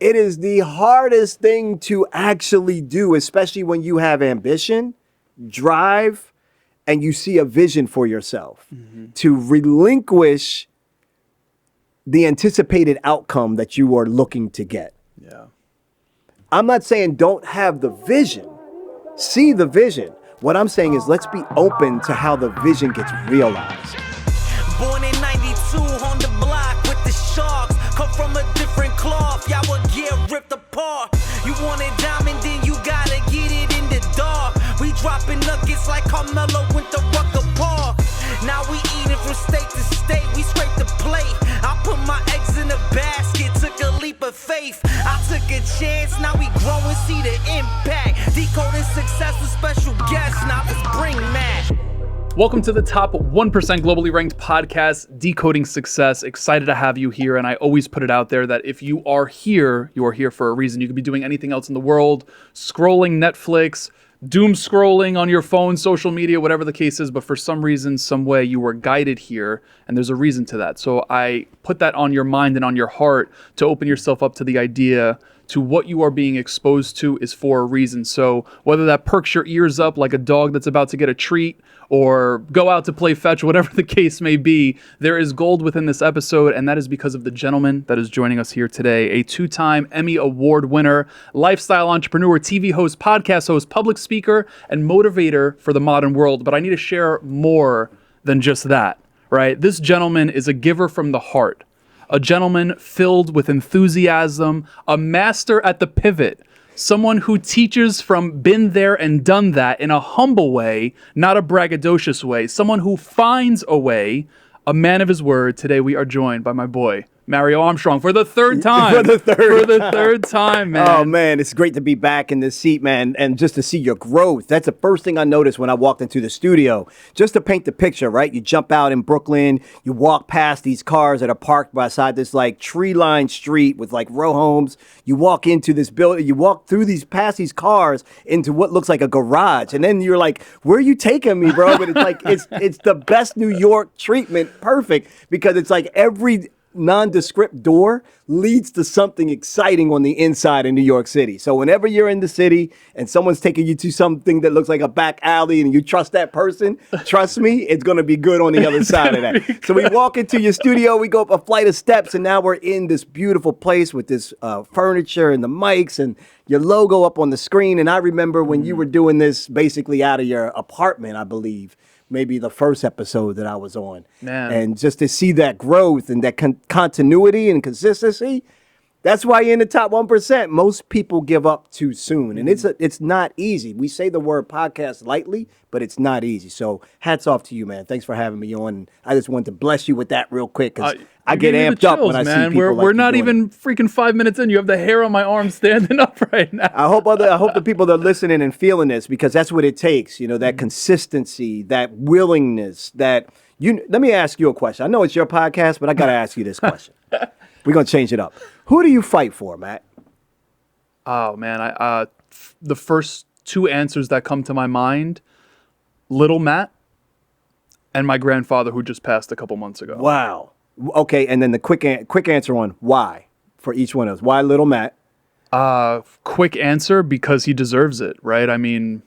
It is the hardest thing to actually do, especially when you have ambition, drive, and you see a vision for yourself. To relinquish the anticipated outcome that you are looking to get. Yeah. I'm not saying don't have the vision. See the vision. What I'm saying is let's be open to how the vision gets realized. Born in 92 on the block with the Sharks. Come from a different cloth, y'all would get ripped apart. You want it diamond, then you gotta get it in the dark. We dropping nuggets like Carmelo went to Rucker Park. Now we eating from state to state, we scrape the plate. I put my eggs in a basket, took a leap of faith. I took a chance, now we grow and see the impact. Decoding Success with special guests, now let's bring Matt. Welcome to the top 1% globally ranked podcast, Decoding Success. Excited to have you here. And I always put it out there that if you are here for a reason. You could be doing anything else in the world, scrolling Netflix, doom scrolling on your phone, social media, whatever the case is. But for some reason, some way, you were guided here. And there's a reason to that. So I put that on your mind and on your heart to open yourself up to the idea to what you are being exposed to is for a reason. So whether that perks your ears up like a dog that's about to get a treat or go out to play fetch, whatever the case may be, there is gold within this episode, and that is because of the gentleman that is joining us here today, a 2-time Emmy Award winner, lifestyle entrepreneur, TV host, podcast host, public speaker, and motivator for the modern world. But I need to share more than just that, right? This gentleman is a giver from the heart. A gentleman filled with enthusiasm, a master at the pivot, someone who teaches from been there and done that in a humble way, not a braggadocious way, someone who finds a way, a man of his word. Today we are joined by my boy, Mario Armstrong, for the third time. For the third time, man. Oh, man, it's great to be back in this seat, man, and just to see your growth. That's the first thing I noticed when I walked into the studio. Just to paint the picture, right? You jump out in Brooklyn, you walk past these cars that are parked beside this, like, tree-lined street with, like, row homes. You walk into this building, you walk through past these cars into what looks like a garage, and then you're like, where are you taking me, bro? But it's like, it's the best New York treatment, perfect, because it's like every nondescript door leads to something exciting on the inside in New York City. So whenever you're in the city and someone's taking you to something that looks like a back alley and you trust that person, trust me, it's going to be good on the other side of that. So we walk into your studio, we go up a flight of steps, and now we're in this beautiful place with this furniture and the mics and your logo up on the screen. And I remember when you were doing this basically out of your apartment, I believe, maybe the first episode that I was on. Man. And just to see that growth and that continuity and consistency, that's why you're in the top 1%. Most people give up too soon. And it's not easy. We say the word podcast lightly, but it's not easy. So hats off to you, man. Thanks for having me on. I just wanted to bless you with that real quick because I get amped up when I see people We're not even freaking 5 minutes in. You have the hair on my arm standing up right now. I hope the people that are listening and feeling this, because that's what it takes. You know, that consistency, that willingness, let me ask you a question. I know it's your podcast, but I got to ask you this question. We're going to change it up. Who do you fight for, Matt? Oh, man. The first two answers that come to my mind, little Matt and my grandfather who just passed a couple months ago. Wow. Okay, and then the quick answer on why for each one of us. Why little Matt? Quick answer, because he deserves it, right? I mean,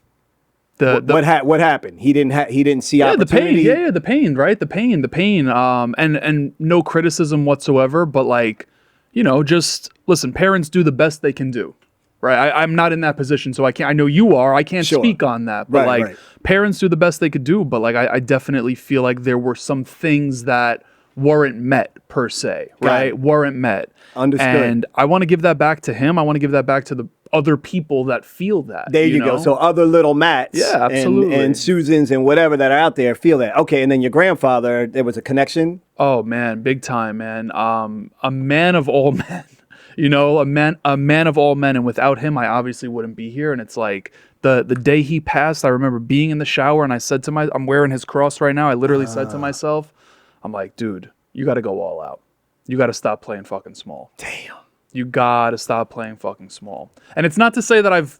what happened? He didn't see opportunity. The pain, right? The pain. And no criticism whatsoever, but like, you know, just listen. Parents do the best they can do, right? I'm not in that position, so I can't. I know you are. I can't speak on that, but right. Parents do the best they could do. But like, I definitely feel like there were some things that weren't met per se, right? Weren't met. Understood. And I want to give that back to him. I want to give that back to the other people that feel that. There you go. So other little Matts, yeah, absolutely, and Susans and whatever that are out there feel that. Okay, and then your grandfather, there was a connection. Oh man, big time, man. A man of all men. You know, a man of all men, and without him, I obviously wouldn't be here. And it's like the day he passed, I remember being in the shower, and I said to I'm wearing his cross right now. I literally said to myself, I'm like, dude, you got to go all out. You got to stop playing fucking small. Damn. You got to stop playing fucking small. And it's not to say that I've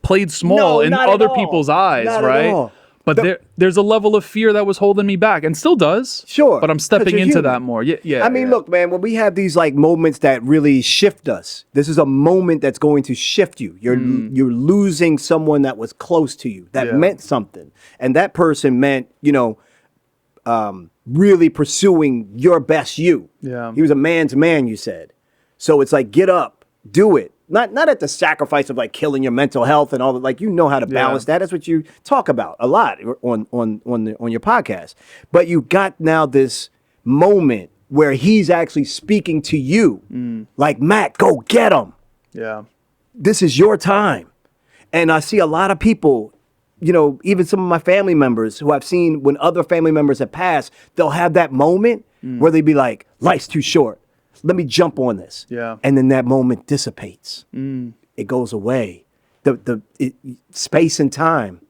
played small in other people's eyes, not right? At all. But there's a level of fear that was holding me back and still does. Sure. But I'm 'cause stepping you're into human. that more. Yeah. I mean, look, man, when we have these like moments that really shift us, this is a moment that's going to shift you. You're losing someone that was close to you, that meant something. And that person meant, really pursuing your best you. Yeah. He was a man's man, you said. So it's like, get up, do it. Not at the sacrifice of like killing your mental health and all that. Like, how to balance that. That's what you talk about a lot on your podcast. But you got now this moment where he's actually speaking to you, like, Matt, go get him. Yeah. This is your time. And I see a lot of people, even some of my family members who I've seen when other family members have passed, they'll have that moment where they be like, life's too short. Let me jump on this. Yeah. And then that moment dissipates. It goes away. Space and time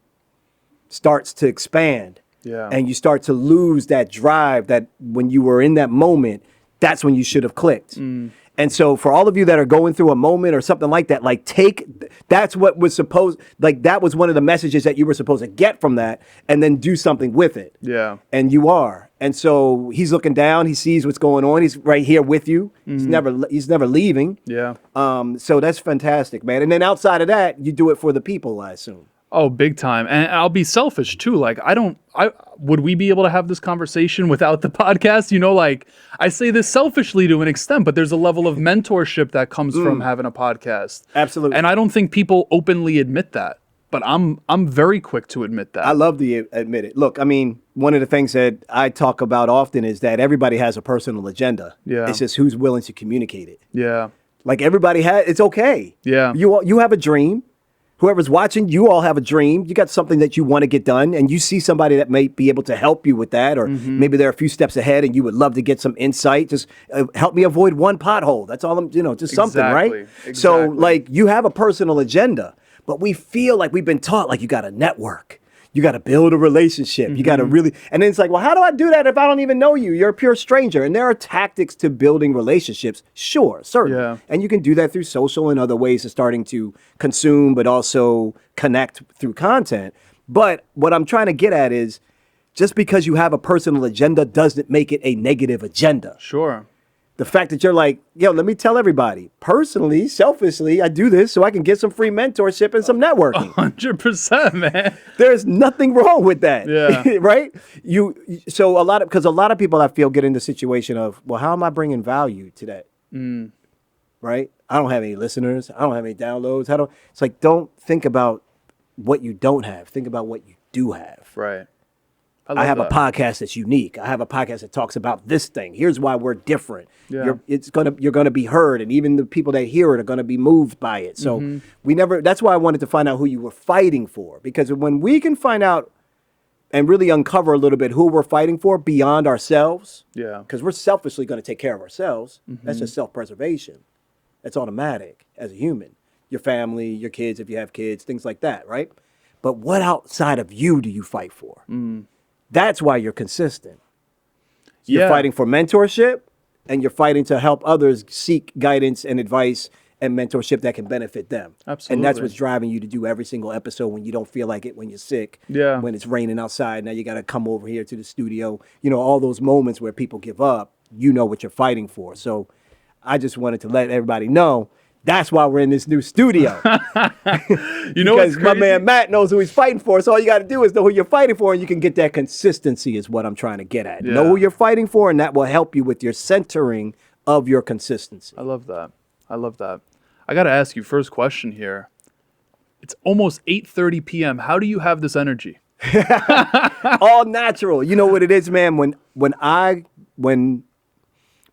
starts to expand. Yeah. And you start to lose that drive that when you were in that moment, that's when you should have clicked. And so for all of you that are going through a moment or something like that, like that's what was that was one of the messages that you were supposed to get from that and then do something with it. Yeah. And you are. And so he's looking down, he sees what's going on. He's right here with you. He's never leaving. Yeah. So that's fantastic, man. And then outside of that, you do it for the people, I assume. Oh, big time. And I'll be selfish too. Like, would we be able to have this conversation without the podcast? Like, I say this selfishly to an extent, but there's a level of mentorship that comes from having a podcast. Absolutely. And I don't think people openly admit that, but I'm very quick to admit that. I love to admit it. Look, I mean, one of the things that I talk about often is that everybody has a personal agenda. Yeah. It's just who's willing to communicate it. Yeah. Like everybody it's okay. Yeah. You have a dream. Whoever's watching, you all have a dream. You got something that you want to get done, and you see somebody that may be able to help you with that, or maybe they're a few steps ahead, and you would love to get some insight. Just help me avoid one pothole. That's all I'm, just something, right? Exactly. So, like, you have a personal agenda, but we feel like we've been taught, like, you got to network. You got to build a relationship. You got to really, and then it's like, well, how do I do that if I don't even know you? You're a pure stranger. And there are tactics to building relationships. Sure, certainly. Yeah. And you can do that through social and other ways of starting to consume, but also connect through content. But what I'm trying to get at is just because you have a personal agenda doesn't make it a negative agenda. Sure. The fact that you're like, let me tell everybody, personally, selfishly, I do this so I can get some free mentorship and some networking. 100%, man. There's nothing wrong with that. Yeah. Right? Because a lot of people I feel get in the situation of, well, how am I bringing value to that? Right? I don't have any listeners. I don't have any downloads. It's like, don't think about what you don't have. Think about what you do have. Right. I have a podcast that's unique. I have a podcast that talks about this thing. Here's why we're different. Yeah. You're gonna be heard, and even the people that hear it are gonna be moved by it. So that's why I wanted to find out who you were fighting for, because when we can find out and really uncover a little bit who we're fighting for beyond ourselves, because we're selfishly gonna take care of ourselves. That's just self-preservation. That's automatic as a human. Your family, your kids, if you have kids, things like that, right? But what outside of you do you fight for? That's why you're consistent. You're fighting for mentorship, and you're fighting to help others seek guidance and advice and mentorship that can benefit them. Absolutely. And that's what's driving you to do every single episode when you don't feel like it, when you're sick, when it's raining outside. Now you got to come over here to the studio. All those moments where people give up, what you're fighting for. So I just wanted to let everybody know that's why we're in this new studio. Because my man Matt knows who he's fighting for. So all you got to do is know who you're fighting for, and you can get that consistency is what I'm trying to get at. Yeah. Know who you're fighting for, and that will help you with your centering of your consistency. I love that. I got to ask you, first question here. It's almost 8:30 p.m. How do you have this energy? All natural. You know what it is, man?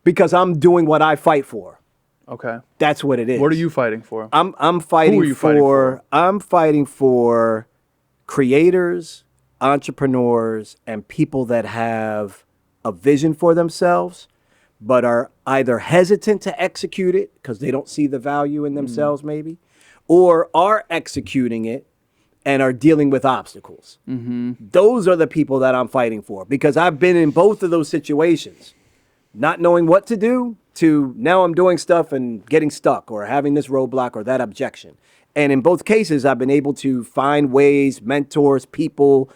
Because I'm doing what I fight for. Okay. That's what it is. What are you fighting for? I'm fighting Who are you fighting for? I'm fighting for creators, entrepreneurs, and people that have a vision for themselves, but are either hesitant to execute it because they don't see the value in themselves, maybe, or are executing it and are dealing with obstacles. Those are the people that I'm fighting for, because I've been in both of those situations, not knowing what to do, to now I'm doing stuff and getting stuck or having this roadblock or that objection. And in both cases, I've been able to find ways, mentors, people,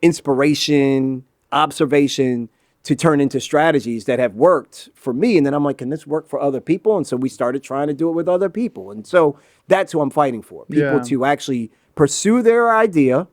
inspiration, observation to turn into strategies that have worked for me. And then I'm like, can this work for other people? And so we started trying to do it with other people. And so that's who I'm fighting for. People Yeah. to actually pursue their idea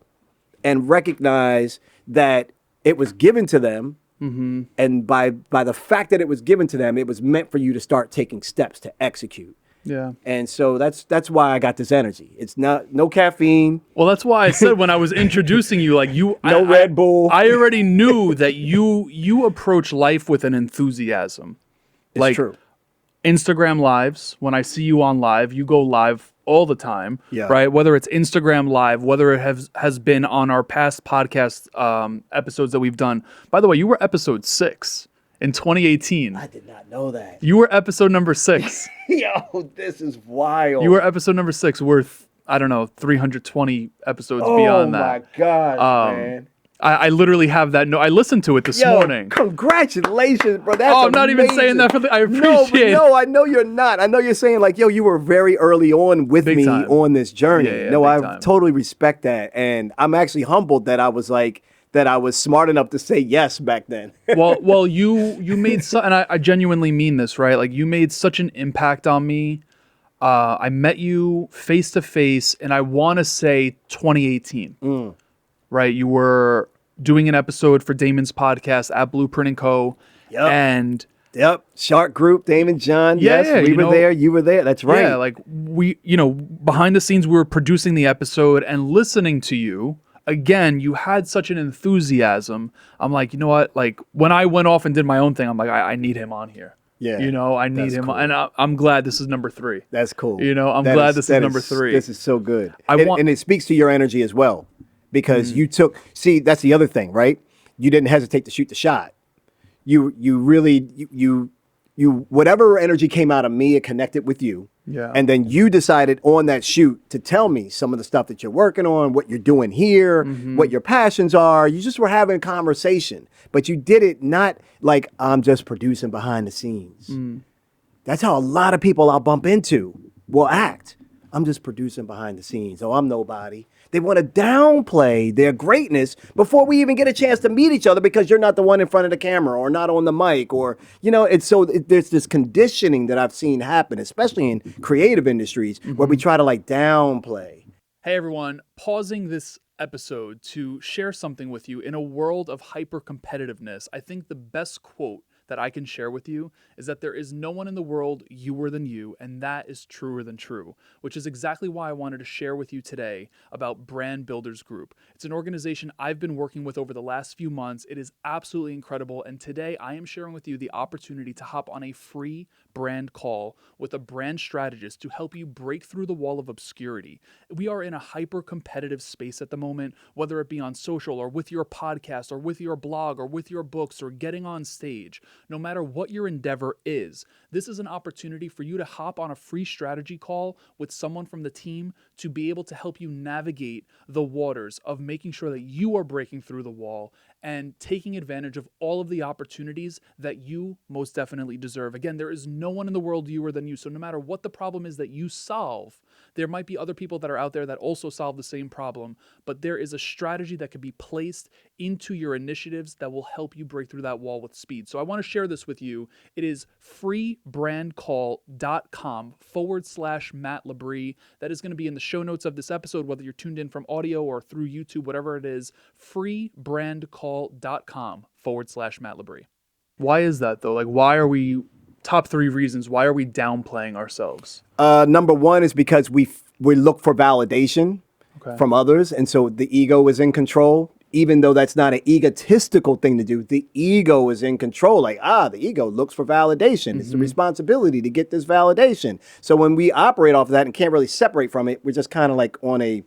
and recognize that it was given to them. Mm-hmm. And by the fact that it was given to them, it was meant for you to start taking steps to execute. Yeah. And so that's why I got this energy. It's no caffeine. Well, that's why I said when I was introducing you, like No Red Bull. I already knew that you approach life with an enthusiasm. It's like true. Instagram lives, when I see you on live, you go live all the time, Yeah. right? Whether it's Instagram live, whether it has been on our past podcast episodes that we've done. By the way, you were episode 6 in 2018. I did not know that. You were episode number 6. Yo, this is wild. You were episode number 6 worth, I don't know, 320 episodes oh beyond my that. gosh, man. I literally have that. No, I listened to it this Yo, morning. congratulations, bro. That's Oh, I'm not even saying amazing. that for the. I appreciate it. No, I know you're not. I know you're saying like, yo, you were very early on with Big me time. on this journey. Yeah, no, big I time. totally respect that. And I'm actually humbled that I was smart enough to say yes back then. well, you made and I genuinely mean this, right? Like you made such an impact on me. I met you face to face, and I want to say 2018, right? You were doing an episode for Damon's podcast at Blueprint & Co. Yep. And Yep. Shark Group, Damon, John. Yeah, Yes, we were there. You were there. That's right. yeah, like we, behind the scenes, we were producing the episode and listening to you. Again, you had such an enthusiasm. I'm like, you know what? Like when I went off and did my own thing, I'm like, I need him on here. Yeah, I need that's him, cool. and I'm glad this is number 3. That's cool. I'm That glad this is that number 3. This is so good. I And- want- and it speaks to your energy as well, because you took. See, that's the other thing, right? You didn't hesitate to shoot the shot. You really whatever energy came out of me, it connected with you. Yeah. And then you decided on that shoot to tell me some of the stuff that you're working on, what you're doing here, what your passions are. You just were having a conversation, but you did it not like I'm just producing behind the scenes. That's how a lot of people I'll bump into will act. I'm just producing behind the scenes. Oh, I'm nobody. They want to downplay their greatness before we even get a chance to meet each other because you're not the one in front of the camera or not on the mic or, there's this conditioning that I've seen happen, especially in creative industries where we try to like downplay. Hey everyone, pausing this episode to share something with you. In a world of hyper competitiveness, I think the best quote that I can share with you is that there is no one in the world youer than you, and that is truer than true, which is exactly why I wanted to share with you today about Brand Builders Group. It's an organization I've been working with over the last few months. It is absolutely incredible, and today I am sharing with you the opportunity to hop on a free brand call with a brand strategist to help you break through the wall of obscurity. We are in a hyper competitive space at the moment, whether it be on social or with your podcast or with your blog or with your books or getting on stage. No matter what your endeavor is, this is an opportunity for you to hop on a free strategy call with someone from the team to be able to help you navigate the waters of making sure that you are breaking through the wall and taking advantage of all of the opportunities that you most definitely deserve. Again, there is no one in the world youer than you. So no matter what the problem is that you solve, there might be other people that are out there that also solve the same problem, but there is a strategy that can be placed into your initiatives that will help you break through that wall with speed. So I want to share this with you. It is freebrandcall.com/Matt LeBris. That is going to be in the show notes of this episode, whether you're tuned in from audio or through YouTube, whatever it is, freebrandcall.com/Matt LeBris. Why is that though? Like, why are we, top 3 reasons, why are we downplaying ourselves? Number one is because we look for validation from others. And so the ego is in control, even though that's not an egotistical thing to do. The ego is in control. Like, the ego looks for validation. It's the responsibility to get this validation. So when we operate off of that and can't really separate from it, we're just kind of like on a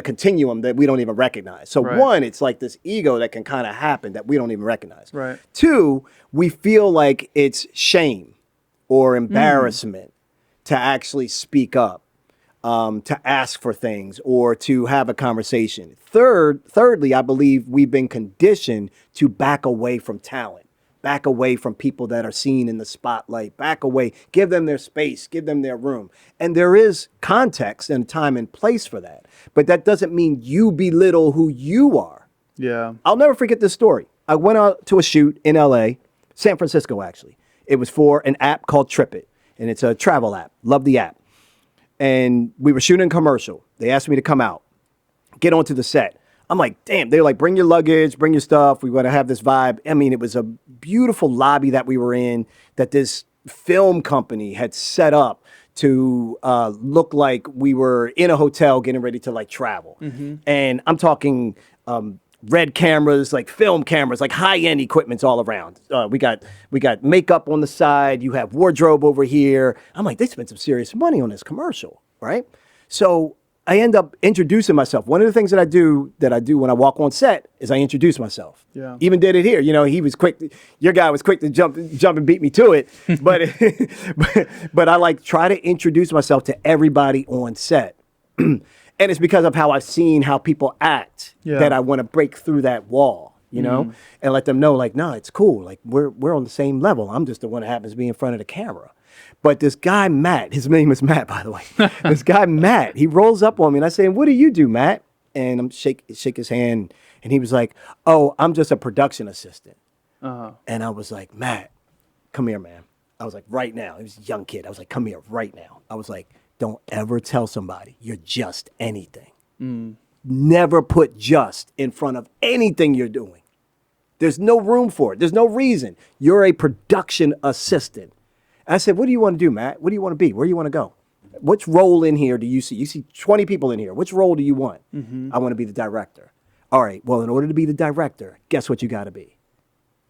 continuum that we don't even recognize. So one, it's like this ego that can kind of happen that we don't even recognize. Right. 2, we feel like it's shame or embarrassment to actually speak up, to ask for things or to have a conversation. Thirdly, I believe we've been conditioned to back away from talent. Back away from people that are seen in the spotlight. Back away. Give them their space. Give them their room. And there is context and time and place for that. But that doesn't mean you belittle who you are. Yeah. I'll never forget this story. I went out to a shoot in LA, San Francisco, actually. It was for an app called Trip It, and it's a travel app. Love the app. And we were shooting a commercial. They asked me to come out, get onto the set. I'm like, damn. They're like, bring your luggage, bring your stuff. We want to have this vibe. I mean, it was a beautiful lobby that we were in that this film company had set up to look like we were in a hotel getting ready to like travel. And I'm talking red cameras, like film cameras, like high-end equipments all around. We got makeup on the side. You have wardrobe over here. I'm like, they spent some serious money on this commercial, right? So I end up introducing myself. One of the things that I do when I walk on set is I introduce myself. Yeah. Even did it here. You know, he was quick. Your guy was quick to jump and beat me to it. But I like try to introduce myself to everybody on set. And it's because of how I've seen how people act that I want to break through that wall, you know, and let them know, like, no, it's cool. Like, we're on the same level. I'm just the one that happens to be in front of the camera. But this guy, Matt, his name is Matt, by the way. This guy, Matt, he rolls up on me and I say, what do you do, Matt? And I'm shake his hand. And he was like, oh, I'm just a production assistant. And I was like, Matt, come here, man. I was like, right now. He was a young kid. I was like, come here right now. I was like, don't ever tell somebody you're just anything. Never put just in front of anything you're doing. There's no room for it. There's no reason. You're a production assistant. I said, what do you want to do, Matt? What do you want to be? Where do you want to go? Which role in here do you see? You see 20 people in here. Which role do you want? I want to be the director. All right, well, in order to be the director, guess what you got to be?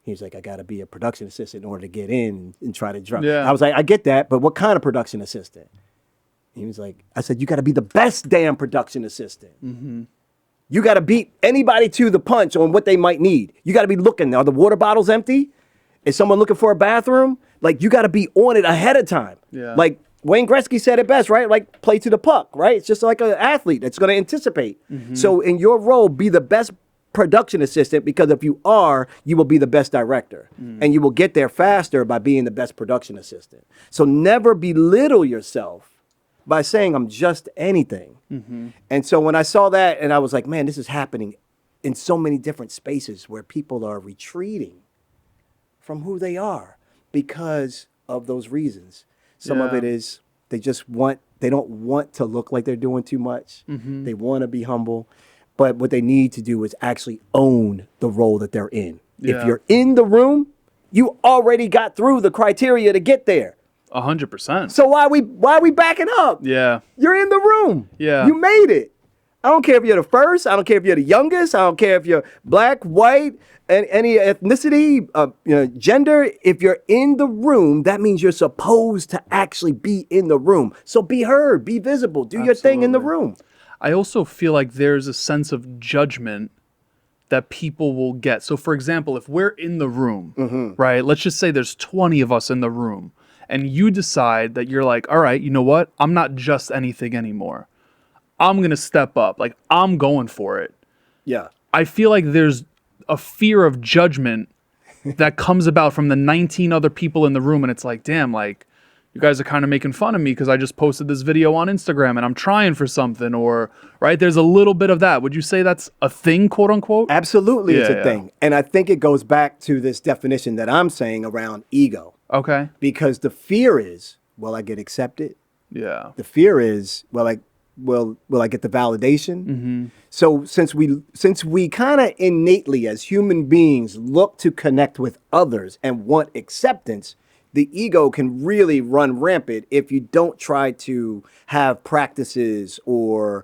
He's like, I got to be a production assistant in order to get in and try to drum. Yeah. I was like, I get that, but what kind of production assistant? He was like, I said, you got to be the best damn production assistant. You got to beat anybody to the punch on what they might need. You got to be looking. Are the water bottles empty? Is someone looking for a bathroom? Like, you got to be on it ahead of time. Yeah. Like Wayne Gretzky said it best, right? Like, play to the puck, right? It's just like an athlete that's going to anticipate. So in your role, be the best production assistant, because if you are, you will be the best director. And you will get there faster by being the best production assistant. So never belittle yourself by saying I'm just anything. And so when I saw that, and I was like, man, this is happening in so many different spaces where people are retreating from who they are because of those reasons. Some of it is they don't want to look like they're doing too much. They want to be humble. But what they need to do is actually own the role that they're in. If you're in the room, you already got through the criteria to get there. 100%. So why are we backing up? Yeah. You're in the room. Yeah. You made it. I don't care if you're the first. I don't care if you're the youngest. I don't care if you're black, white, and any ethnicity, gender. If you're in the room, that means you're supposed to actually be in the room. So be heard, be visible, do your thing in the room. I also feel like there's a sense of judgment that people will get. So, for example, if we're in the room, right, let's just say there's 20 of us in the room, and you decide that you're like, all right, you know what? I'm not just anything anymore. I'm going to step up. Like, I'm going for it. Yeah. I feel like there's a fear of judgment that comes about from the 19 other people in the room, and it's like, damn, like, you guys are kind of making fun of me because I just posted this video on Instagram and I'm trying for something, or, right? There's a little bit of that. Would you say that's a thing, quote unquote? Absolutely, it's a thing. And I think it goes back to this definition that I'm saying around ego. Okay. Because the fear is, will I get accepted? Yeah. The fear is, will I get the validation? So since we kind of innately as human beings look to connect with others and want acceptance, the ego can really run rampant if you don't try to have practices or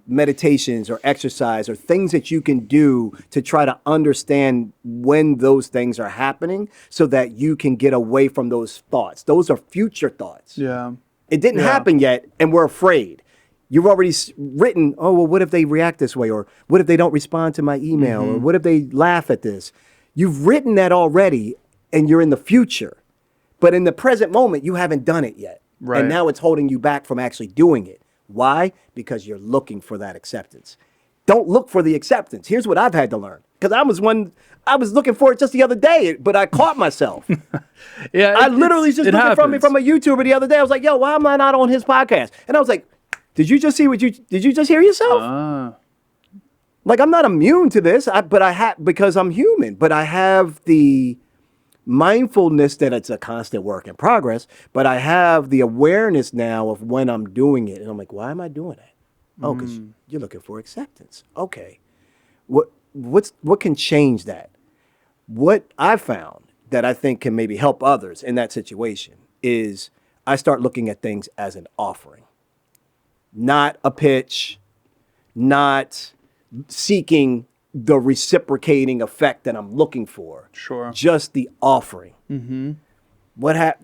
meditations or exercise or things that you can do to try to understand when those things are happening so that you can get away from those thoughts. Those are future thoughts. Yeah. It didn't happen yet, and we're afraid. You've already written, oh, well, what if they react this way? Or what if they don't respond to my email? Or what if they laugh at this? You've written that already, and you're in the future. But in the present moment, you haven't done it yet. Right. And now it's holding you back from actually doing it. Why? Because you're looking for that acceptance. Don't look for the acceptance. Here's what I've had to learn. because I was looking for it just the other day, but I caught myself. Yeah, I literally just looking from a YouTuber the other day. I was like, yo, why am I not on his podcast? And I was like, did you just hear yourself? Like, I'm not immune to this, because I'm human, but I have the mindfulness that it's a constant work in progress, but I have the awareness now of when I'm doing it. And I'm like, why am I doing that? Oh, because you're looking for acceptance. Okay. What can change that? What I found that I think can maybe help others in that situation is I start looking at things as an offering, not a pitch, not seeking the reciprocating effect that I'm looking for. Sure. Just the offering. Mm-hmm. Let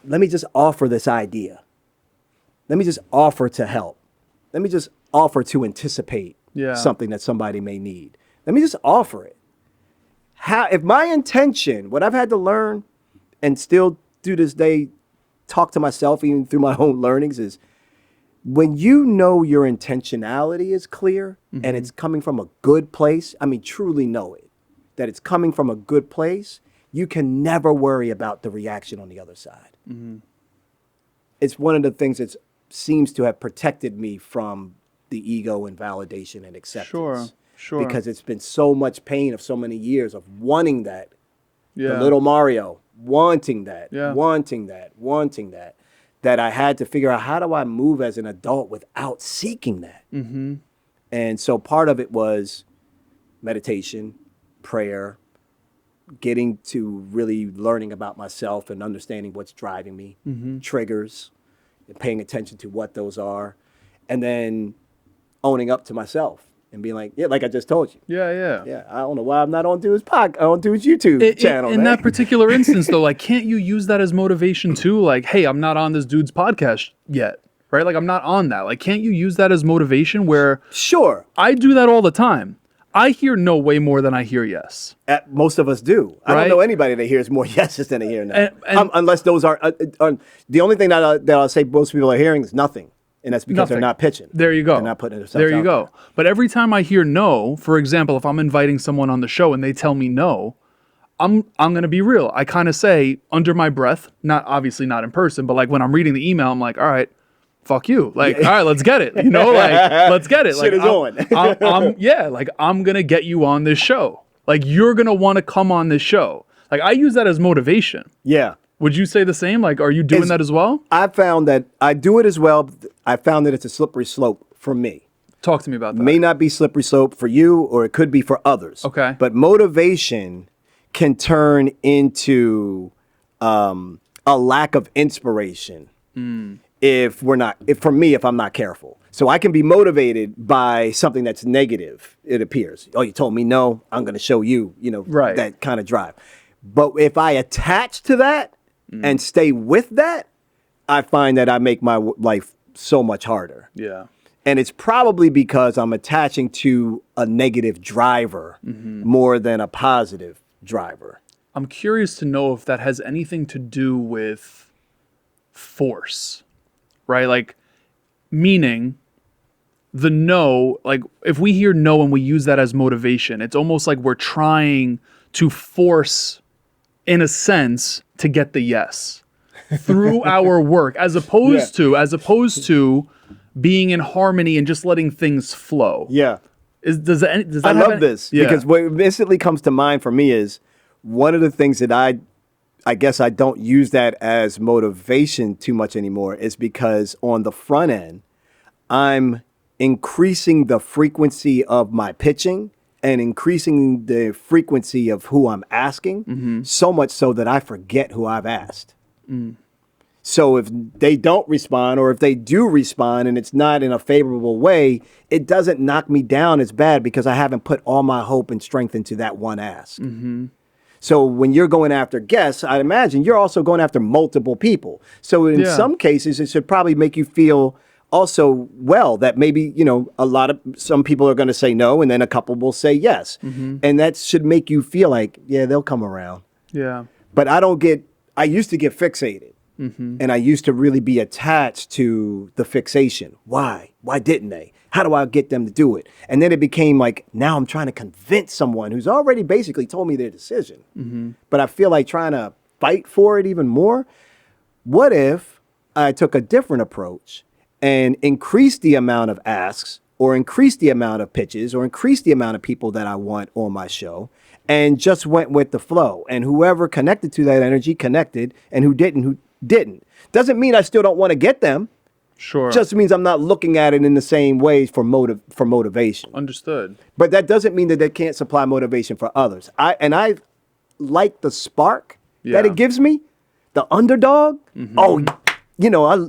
me just offer this idea. Let me just offer to help. Let me just offer to anticipate something that somebody may need. Let me just offer it. If my intention, what I've had to learn and still to this day talk to myself even through my own learnings is when you know your intentionality is clear and it's coming from a good place, I mean, truly know it, that it's coming from a good place, you can never worry about the reaction on the other side. Mm-hmm. It's one of the things that seems to have protected me from the ego and validation and acceptance. Sure. Because it's been so much pain of so many years of wanting that. Yeah. The little Mario, wanting that, wanting that, that I had to figure out, how do I move as an adult without seeking that? Mm-hmm. And so part of it was meditation, prayer, getting to really learning about myself and understanding what's driving me, triggers, and paying attention to what those are, and then owning up to myself and being like, yeah, like I just told you. Yeah. I don't know why I'm not on dude's YouTube channel. In that particular instance, though, like, can't you use that as motivation too? Like, hey, I'm not on this dude's podcast yet, right? Like, I'm not on that. Like, can't you use that as motivation? Where sure, I do that all the time. I hear no way more than I hear yes. Most of us do. Right? I don't know anybody that hears more yeses than they hear no. Unless those are the only thing that I'll say most people are hearing is nothing. And that's because they're not pitching. There you go. They're not putting themselves there you out go. there. But every time I hear no, for example, if I'm inviting someone on the show and they tell me no, I'm going to be real. I kind of say under my breath, obviously not in person, but like when I'm reading the email, I'm like, all right, fuck you. Like, all right, let's get it. You know, like, let's get it. Shit is on. I'm going to get you on this show. Like, you're going to want to come on this show. Like, I use that as motivation. Yeah. Would you say the same? Like, are you doing that as well? I found that I do it as well. I found that it's a slippery slope for me. Talk to me about that. May not be slippery slope for you, or it could be for others. Okay. But motivation can turn into a lack of inspiration if I'm not careful. So I can be motivated by something that's negative, it appears. Oh, you told me no, I'm going to show you, that kind of drive. But if I attach to that and stay with that, I find that I make my life so much harder. Yeah. And it's probably because I'm attaching to a negative driver more than a positive driver. I'm curious to know if that has anything to do with force, right? Like, meaning the no, like if we hear no and we use that as motivation, it's almost like we're trying to force, in a sense, to get the yes through our work, as opposed to being in harmony and just letting things flow. Yeah. Does that I love this because what instantly comes to mind for me is one of the things that I guess I don't use that as motivation too much anymore is because on the front end, I'm increasing the frequency of my pitching and increasing the frequency of who I'm asking, so much so that I forget who I've asked. So if they don't respond, or if they do respond and it's not in a favorable way, it doesn't knock me down as bad because I haven't put all my hope and strength into that one ask. So when you're going after guests, I imagine you're also going after multiple people. So in some cases, it should probably make you feel also, well, that maybe, some people are going to say no, and then a couple will say yes. And that should make you feel like, yeah, they'll come around. Yeah. But I used to get fixated. And I used to really be attached to the fixation. Why? Why didn't they? How do I get them to do it? And then it became like, now I'm trying to convince someone who's already basically told me their decision. But I feel like trying to fight for it even more. What if I took a different approach and increased the amount of asks, or increase the amount of pitches, or increase the amount of people that I want on my show, and just went with the flow? And whoever connected to that energy connected, and who didn't. Doesn't mean I still don't want to get them. Sure. Just means I'm not looking at it in the same way for motivation. Understood. But that doesn't mean that they can't supply motivation for others. I like the spark that Yeah. it gives me, the underdog. Oh,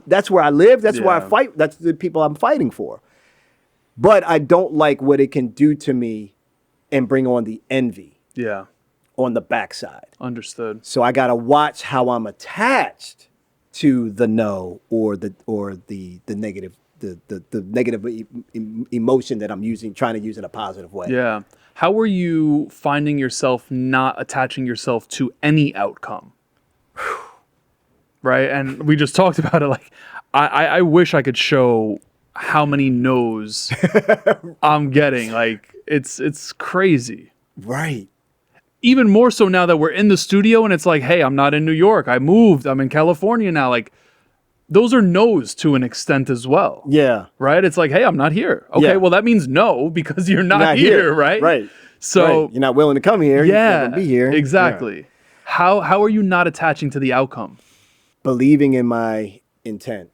that's where I live. That's where I Yeah. fight. That's the people I'm fighting for. But I don't like what it can do to me and bring on the envy Yeah. on the backside. Understood. So I got to watch how I'm attached to the no or the negative the negative emotion that I'm trying to use in a positive way. Yeah. How were you finding yourself not attaching yourself to any outcome? Right? And we just talked about it. Like, I wish I could show how many no's I'm getting. Like, it's crazy. Right. Even more so now that we're in the studio and it's like, hey, I'm not in New York. I moved. I'm in California now. Like, those are no's to an extent as well. Yeah. Right? It's like, hey, I'm not here. Okay, Yeah. well, that means no, because you're not here, right? Right. So right. You're not willing to come here. You're not gonna be here. Exactly. Yeah. How are you not attaching to the outcome? Believing in my intent.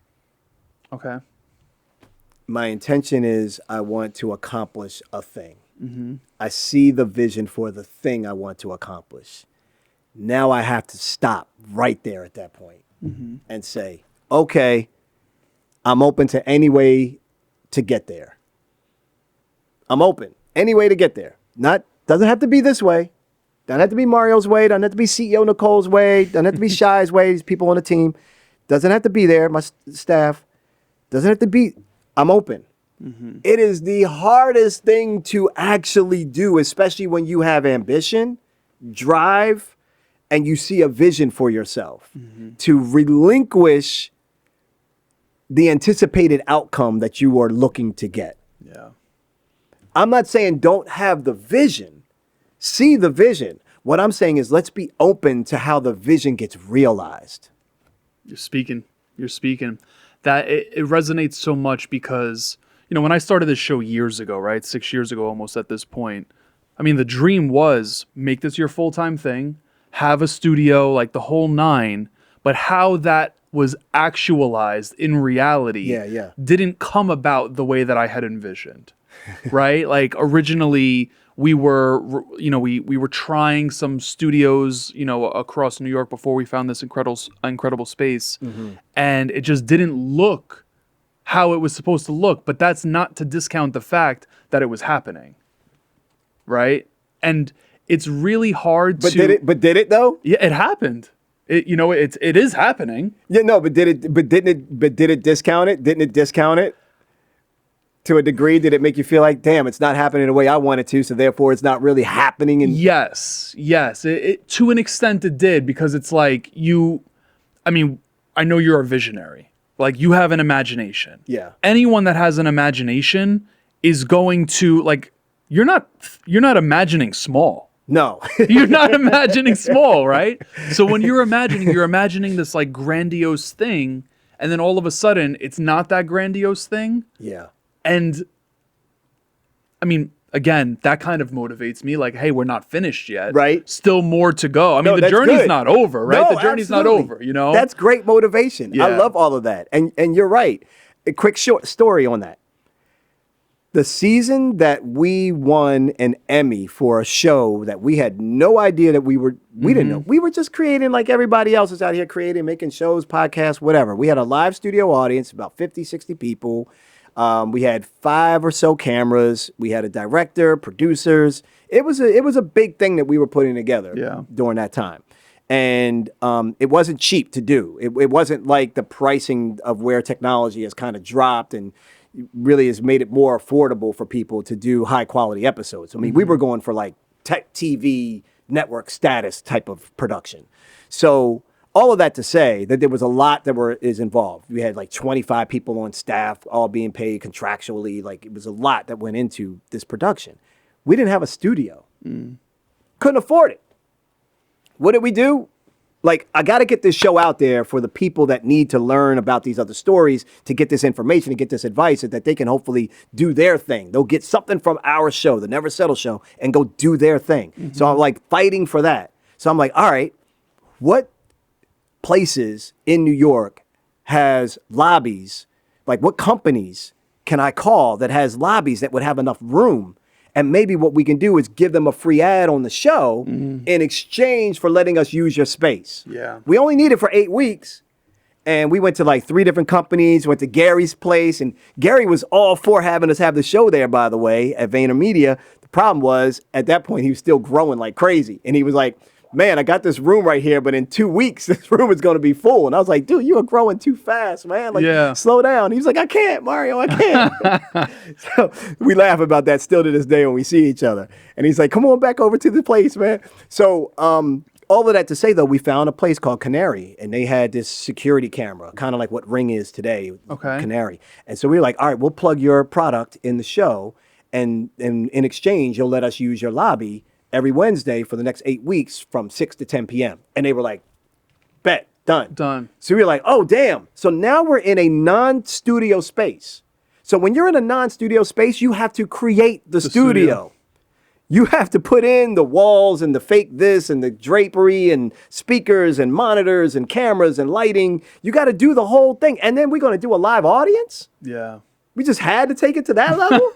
Okay. My intention is I want to accomplish a thing. I see the vision for the thing I want to accomplish. Now I have to stop right there at that point and say, okay, I'm open to any way to get there. I'm open. Any way to get there. Doesn't have to be this way. Doesn't have to be Mario's way. Doesn't have to be CEO Nicole's way. Doesn't have to be Shy's way. These people on the team. Doesn't have to be there. My staff. Doesn't have to be. I'm open. It is the hardest thing to actually do, especially when you have ambition, drive, and you see a vision for yourself. To relinquish the anticipated outcome that you are looking to get. Yeah. I'm not saying don't have the vision. See the vision. What I'm saying is let's be open to how the vision gets realized. You're speaking. That it resonates so much because, when I started this show years ago, right? 6 years ago almost at this point. I mean, the dream was make this your full-time thing, have a studio, like the whole nine, but how that was actualized in reality didn't come about the way that I had envisioned. Right? Like originally we were, we were trying some studios, across New York before we found this incredible space. And it just didn't look how it was supposed to look. But that's not to discount the fact that it was happening. Right? And it's really hard But did it though? Yeah, it happened. It is happening. Yeah, no, but did it discount it? Didn't it discount it? To a degree, did it make you feel like, damn, it's not happening the way I want it to, so therefore it's not really happening? Yes. It to an extent it did, because it's like I know you're a visionary. Like, you have an imagination. Yeah. Anyone that has an imagination is going to, like, you're not imagining small. No. You're not imagining small, right? So when you're imagining this like grandiose thing, and then all of a sudden it's not that grandiose thing. Yeah. And I mean, again, that kind of motivates me. Like, hey, we're not finished yet. Right. Still more to go. I mean, No, the that's journey's good. not over, right? No, The journey's absolutely. not over, That's great motivation. I Yeah. love all of that. And you're right. A quick short story on that. The season that we won an Emmy for a show that we had no idea that we didn't know. We were just creating like everybody else is out here creating, making shows, podcasts, whatever. We had a live studio audience, about 50, 60 people. We had 5 or so cameras. We had a director, producers. It was a big thing that we were putting together during that time. And it wasn't cheap to do. It wasn't like the pricing of where technology has kind of dropped and really has made it more affordable for people to do high quality episodes. I mean, we were going for like tech TV network status type of production. So all of that to say that there was a lot that is involved. We had like 25 people on staff, all being paid contractually. Like, it was a lot that went into this production. We didn't have a studio. Couldn't afford it. What did we do? Like, I got to get this show out there for the people that need to learn about these other stories, to get this information, to get this advice, so that they can hopefully do their thing. They'll get something from our show, the Never Settle Show, and go do their thing. So I'm like fighting for that. So I'm like, all right, what places in New York has lobbies? Like, what companies can I call that has lobbies that would have enough room? And maybe what we can do is give them a free ad on the show in exchange for letting us use your space. Yeah. We only need it for 8 weeks. And we went to like 3 different companies, went to Gary's place. And Gary was all for having us have the show there, by the way, at VaynerMedia. The problem was, at that point, he was still growing like crazy. And he was like, man, I got this room right here, but in 2 weeks, this room is going to be full. And I was like, dude, you are growing too fast, man. Like, slow down. He was like, I can't, Mario, I can't. So we laugh about that still to this day when we see each other. And he's like, come on back over to the place, man. So all of that to say, though, we found a place called Canary, and they had this security camera, kind of like what Ring is today, Canary. And so we were like, all right, we'll plug your product in the show, and in exchange, you'll let us use your lobby every Wednesday for the next 8 weeks from 6 to 10 p.m. And they were like, bet, done. So we were like, oh, damn. So now we're in a non-studio space. So when you're in a non-studio space, you have to create the studio. You have to put in the walls and the fake this and the drapery and speakers and monitors and cameras and lighting. You got to do the whole thing. And then we're going to do a live audience? Yeah. We just had to take it to that level?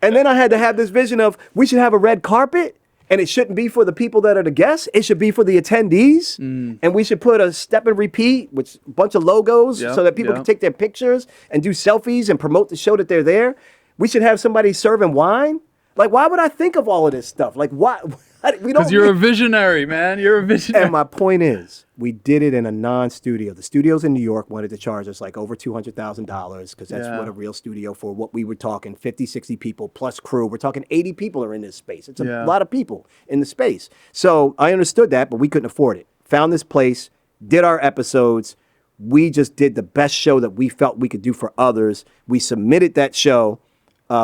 And then I had to have this vision of, we should have a red carpet. And it shouldn't be for the people that are the guests. It should be for the attendees. And we should put a step and repeat with a bunch of logos so that people can take their pictures and do selfies and promote the show that they're there. We should have somebody serving wine. Like, why would I think of all of this stuff? Like, why? Because you're a visionary, man. You're a visionary. And my point is, we did it in a non-studio. The studios in New York wanted to charge us like over $200,000 because that's what a real studio for what we were talking, 50, 60 people plus crew. We're talking 80 people are in this space. It's a lot of people in the space. So I understood that, but we couldn't afford it. Found this place, did our episodes. We just did the best show that we felt we could do for others. We submitted that show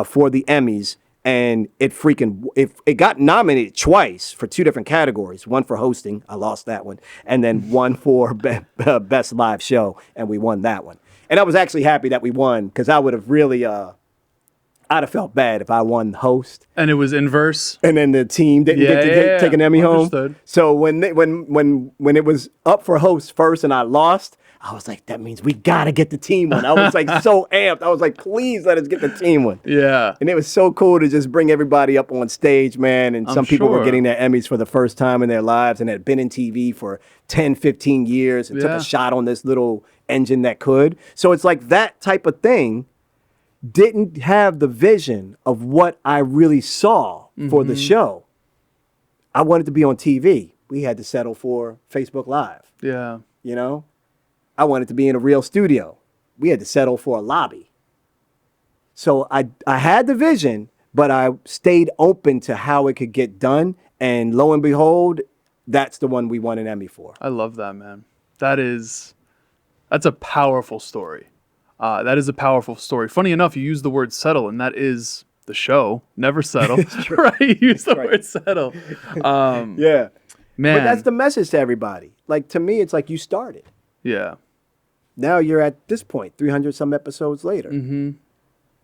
for the Emmys. And it got nominated twice for 2 different categories. One for hosting, I lost that one, and then one for best live show, and we won that one. And I was actually happy that we won, because I would have really, I'd have felt bad if I won host. And it was inverse. And then the team didn't get to take an Emmy home. So when it was up for host first and I lost, I was like, that means we got to get the team one. I was like so amped. I was like, please let us get the team one. Yeah. And it was so cool to just bring everybody up on stage, man. And some people were getting their Emmys for the first time in their lives and had been in TV for 10, 15 years and took a shot on this little engine that could. So it's like that type of thing didn't have the vision of what I really saw for the show. I wanted to be on TV. We had to settle for Facebook Live. Yeah. You know? I wanted to be in a real studio. We had to settle for a lobby. So I had the vision, but I stayed open to how it could get done. And lo and behold, that's the one we won an Emmy for. I love that, man. That's a powerful story. That is a powerful story. Funny enough, you use the word settle, and that is the show. Never settle. Right? You use the word settle. Yeah. Man. But that's the message to everybody. Like, to me, it's like you started. Yeah. Now you're at this point, 300 some episodes later.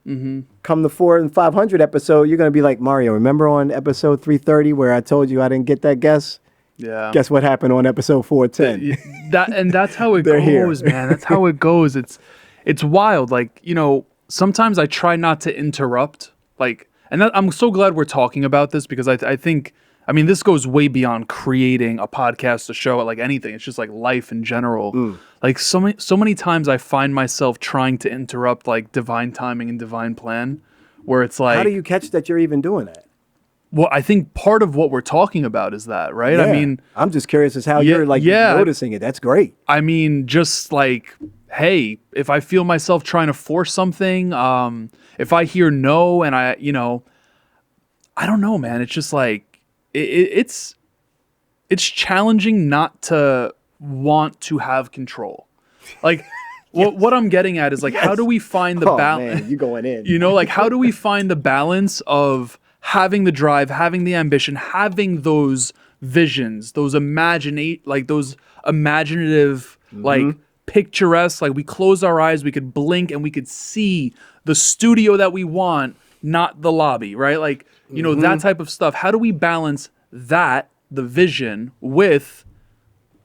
Come the 400 and 500 episode, you're going to be like, Mario, remember on episode 330 where I told you I didn't get that guess? Yeah. Guess what happened on episode 410? That's how it goes, man. That's how it goes. It's wild. Like, you know, sometimes I try not to interrupt. Like, and I'm so glad we're talking about this because I think, I mean, this goes way beyond creating a podcast, a show, like anything. It's just like life in general. Like so many times I find myself trying to interrupt like divine timing and divine plan, where it's like, how do you catch that you're even doing that? Well, I think part of what we're talking about is that, right? Yeah. I mean, I'm just curious as how you're like noticing it. That's great. I mean, just like, hey, if I feel myself trying to force something, if I hear no and I don't know, man. It's just like, it's challenging not to want to have control. Like what I'm getting at is like, how do we find the balance? Man, you going in. You know, like how do we find the balance of having the drive, having the ambition, having those visions, those imaginative, like picturesque, like we close our eyes, we could blink and we could see the studio that we want, not the lobby, right? Like, you know, that type of stuff. How do we balance that, the vision, with,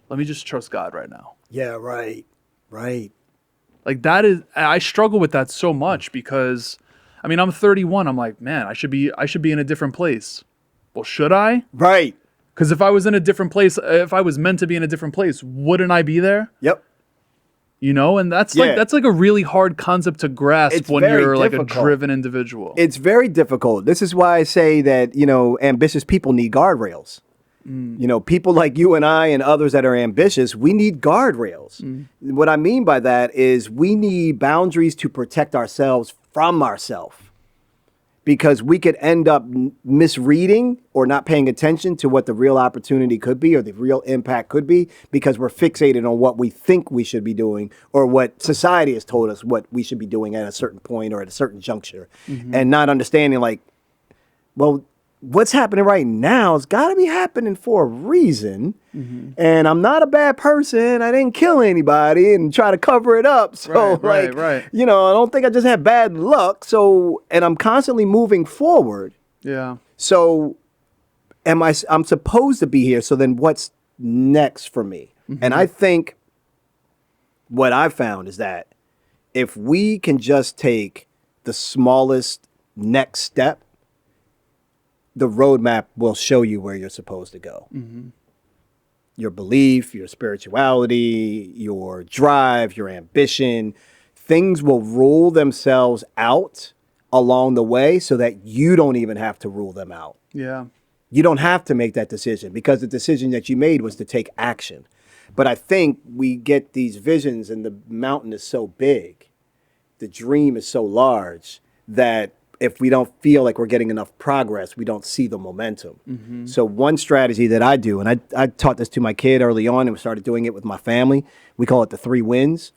let me just trust God right now? Yeah, right. Like that is, I struggle with that so much because, I mean, I'm 31. I'm like, man, I should be in a different place. Well, should I? Right. Because if I was in a different place, if I was meant to be in a different place, wouldn't I be there? Yep. You know, and that's like a really hard concept to grasp It's when very you're like difficult. a driven individual. It's very difficult. This is why I say that, you know, ambitious people need guardrails. You know, people like you and I and others that are ambitious, we need guardrails. What I mean by that is we need boundaries to protect ourselves from ourselves, because we could end up misreading or not paying attention to what the real opportunity could be or the real impact could be, because we're fixated on what we think we should be doing or what society has told us what we should be doing at a certain point or at a certain juncture, and not understanding, like, well, what's happening right now has got to be happening for a reason. And I'm not a bad person. I didn't kill anybody and try to cover it up. So, right. you know, I don't think I just had bad luck. So, and I'm constantly moving forward. Yeah. So, I'm supposed to be here. So then what's next for me? And I think what I've found is that if we can just take the smallest next step, the roadmap will show you where you're supposed to go. Your belief, your spirituality, your drive, your ambition, things will rule themselves out along the way so that you don't even have to rule them out. Yeah. You don't have to make that decision because the decision that you made was to take action. But I think we get these visions and the mountain is so big, the dream is so large that if we don't feel like we're getting enough progress, we don't see the momentum. So one strategy that I do, and I taught this to my kid early on and we started doing it with my family, we call it the 3 wins.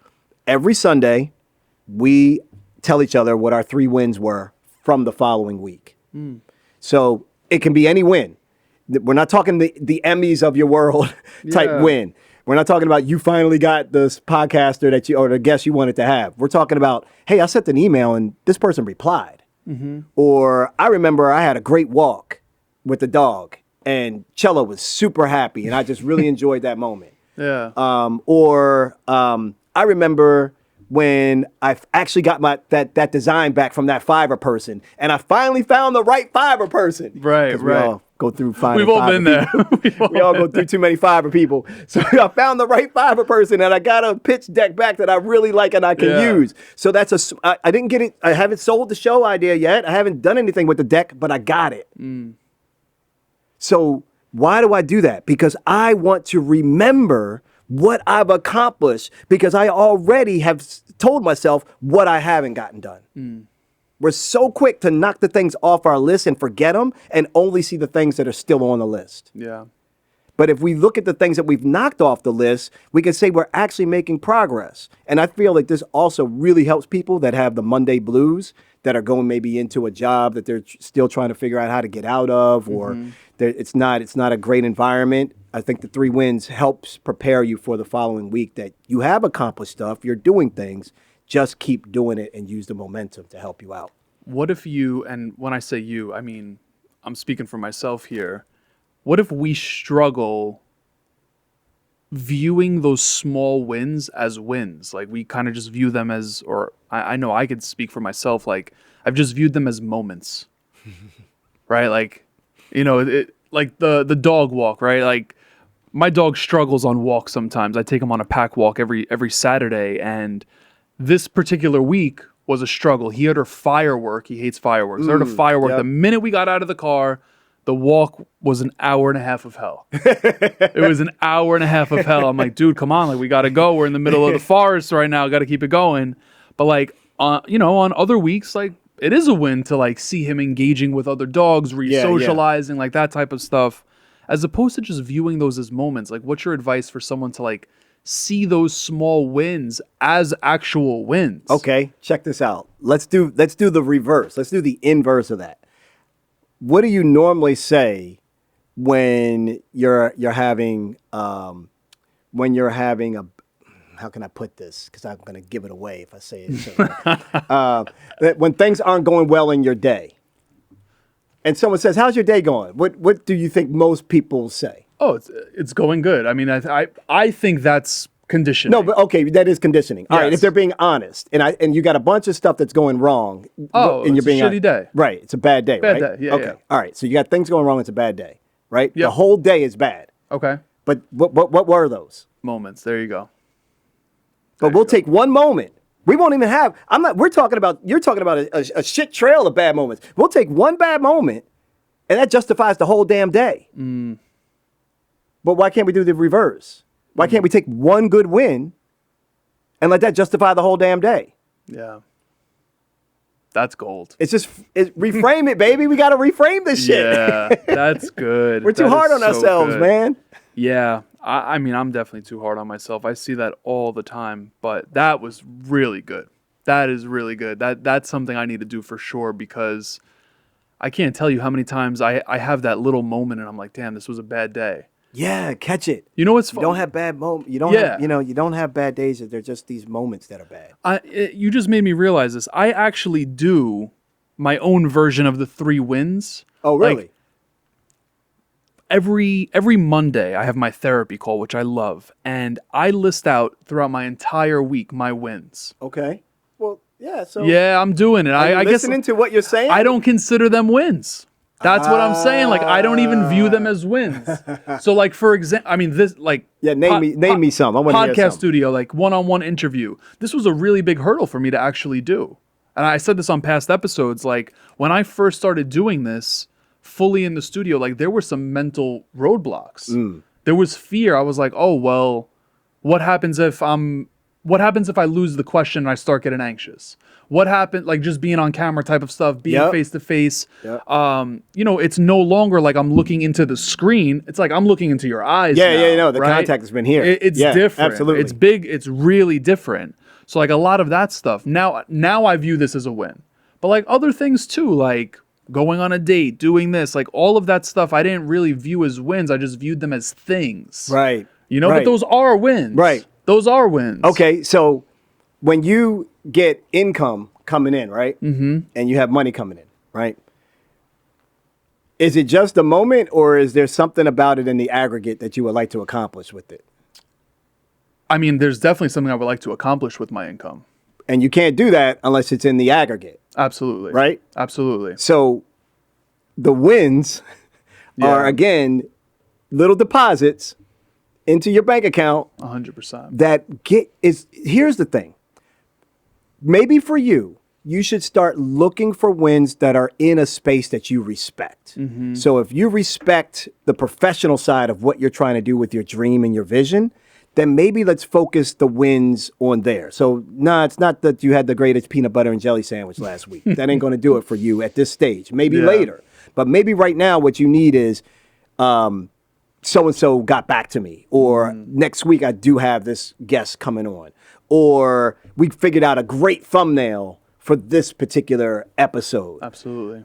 Every Sunday, we tell each other what our 3 wins were from the following week. So it can be any win. We're not talking the Emmys of your world type win. We're not talking about you finally got this podcaster that you, or the guest you wanted to have. We're talking about, hey, I sent an email and this person replied. Or I remember I had a great walk with the dog and Cello was super happy and I just really enjoyed that moment. Yeah. I remember when I actually got that design back from that Fiverr person and I finally found the right Fiverr person. Right. We all go through finding We've all Fiverr been there. people. We all go through too many Fiverr people. So I found the right Fiverr person and I got a pitch deck back that I really like and I can use. So that's I didn't get it. I haven't sold the show idea yet. I haven't done anything with the deck, but I got it. So why do I do that? Because I want to remember what I've accomplished, because I already have told myself what I haven't gotten done. We're so quick to knock the things off our list and forget them and only see the things that are still on the list. Yeah. But if we look at the things that we've knocked off the list, we can say we're actually making progress. And I feel like this also really helps people that have the Monday blues, that are going maybe into a job that they're still trying to figure out how to get out of, or it's not a great environment. I think the 3 wins helps prepare you for the following week, that you have accomplished stuff, you're doing things, just keep doing it and use the momentum to help you out. What if you, and when I say you, I mean, I'm speaking for myself here. What if we struggle viewing those small wins as wins? Like we kind of just view them as, or I know I could speak for myself, like I've just viewed them as moments, right? Like, you know, like the dog walk, right? Like my dog struggles on walks sometimes. I take him on a pack walk every Saturday, and this particular week was a struggle. He heard a firework. He hates fireworks. He heard a firework. The minute we got out of the car, the walk was an hour and a half of hell. It was an hour and a half of hell. I'm like, dude, come on. Like, we got to go. We're in the middle of the forest right now. Got to keep it going. But like, you know, on other weeks, like it is a win to like see him engaging with other dogs, re-socializing, like that type of stuff. as opposed to just viewing those as moments. Like, what's your advice for someone to like see those small wins as actual wins? Okay, check this out. Let's do the reverse. Let's do the inverse of that. What do you normally say when you're having a, how can I put this? Because I'm going to give it away if I say it. So, that when things aren't going well in your day, and someone says, "How's your day going?" What do you think most people say? Oh, it's going good. I mean, I think that's conditioning. No, but okay, that is conditioning. All right, Yes. if they're being honest, and you got a bunch of stuff that's going wrong, and it's a shitty day. right? It's a bad day, Bad right? day, yeah, Okay, yeah. all right. So you got things going wrong. It's a bad day, right? Yep. The whole day is bad. Okay. But what were those? Moments. There you go. But we'll take one moment. We won't even have. You're talking about a shit trail of bad moments. We'll take one bad moment, and that justifies the whole damn day. But why can't we do the reverse? Why can't we take one good win and let that justify the whole damn day? Yeah. That's gold. Reframe it, baby. We got to reframe this shit. Yeah, that's good. We're too That hard is on so ourselves, good. man. Yeah. I mean, I'm definitely too hard on myself. I see that all the time, but that was really good. That is really good. That's something I need to do for sure, because I can't tell you how many times I have that little moment and I'm like, damn, this was a bad day. Yeah, catch it. You know what's You fun? don't have bad moments. You don't Yeah. have, you don't have bad days. They're just these moments that are bad. You just made me realize this. I actually do my own version of the 3 wins. Oh, really? Like, every Monday I have my therapy call, which I love, and I list out throughout my entire week my wins. Okay. Well, yeah. So Yeah, I'm doing it. are you I guess listening to what you're saying? I don't consider them wins. That's what I'm saying. Like, I don't even view them as wins. So, like, for example, I mean, this, like, Yeah, name me some. I want to hear podcast some. studio, like one-on-one interview. This was a really big hurdle for me to actually do. And I said this on past episodes. Like, when I first started doing this fully in the studio, like, there were some mental roadblocks. There was fear. I was like, oh, well, what happens if I lose the question and I start getting anxious? What happened, like, just being on camera type of stuff, being face to face. It's no longer like I'm looking into the screen. It's like I'm looking into your eyes. now, The right? contact has been here. It's Yeah, different. absolutely. It's big. It's really different. So, like, a lot of that stuff. Now I view this as a win. But, like, other things too, like going on a date, doing this, like, all of that stuff I didn't really view as wins. I just viewed them as things. Right. But Right. those are wins. Right. Those are wins. Okay, so when you get income coming in, right? Mm-hmm. And you have money coming in, right? Is it just a moment, or is there something about it in the aggregate that you would like to accomplish with it? I mean, there's definitely something I would like to accomplish with my income. And you can't do that unless it's in the aggregate, Absolutely. right? Absolutely. So the wins are, again, little deposits into your bank account 100%. here's the thing. Maybe for you, you should start looking for wins that are in a space that you respect. Mm-hmm. So if you respect the professional side of what you're trying to do with your dream and your vision, then maybe let's focus the wins on there. So it's not that you had the greatest peanut butter and jelly sandwich last week. That ain't going to do it for you at this stage. Maybe later. But maybe right now what you need is so-and-so got back to me, or next week I do have this guest coming on, or we figured out a great thumbnail for this particular episode. Absolutely.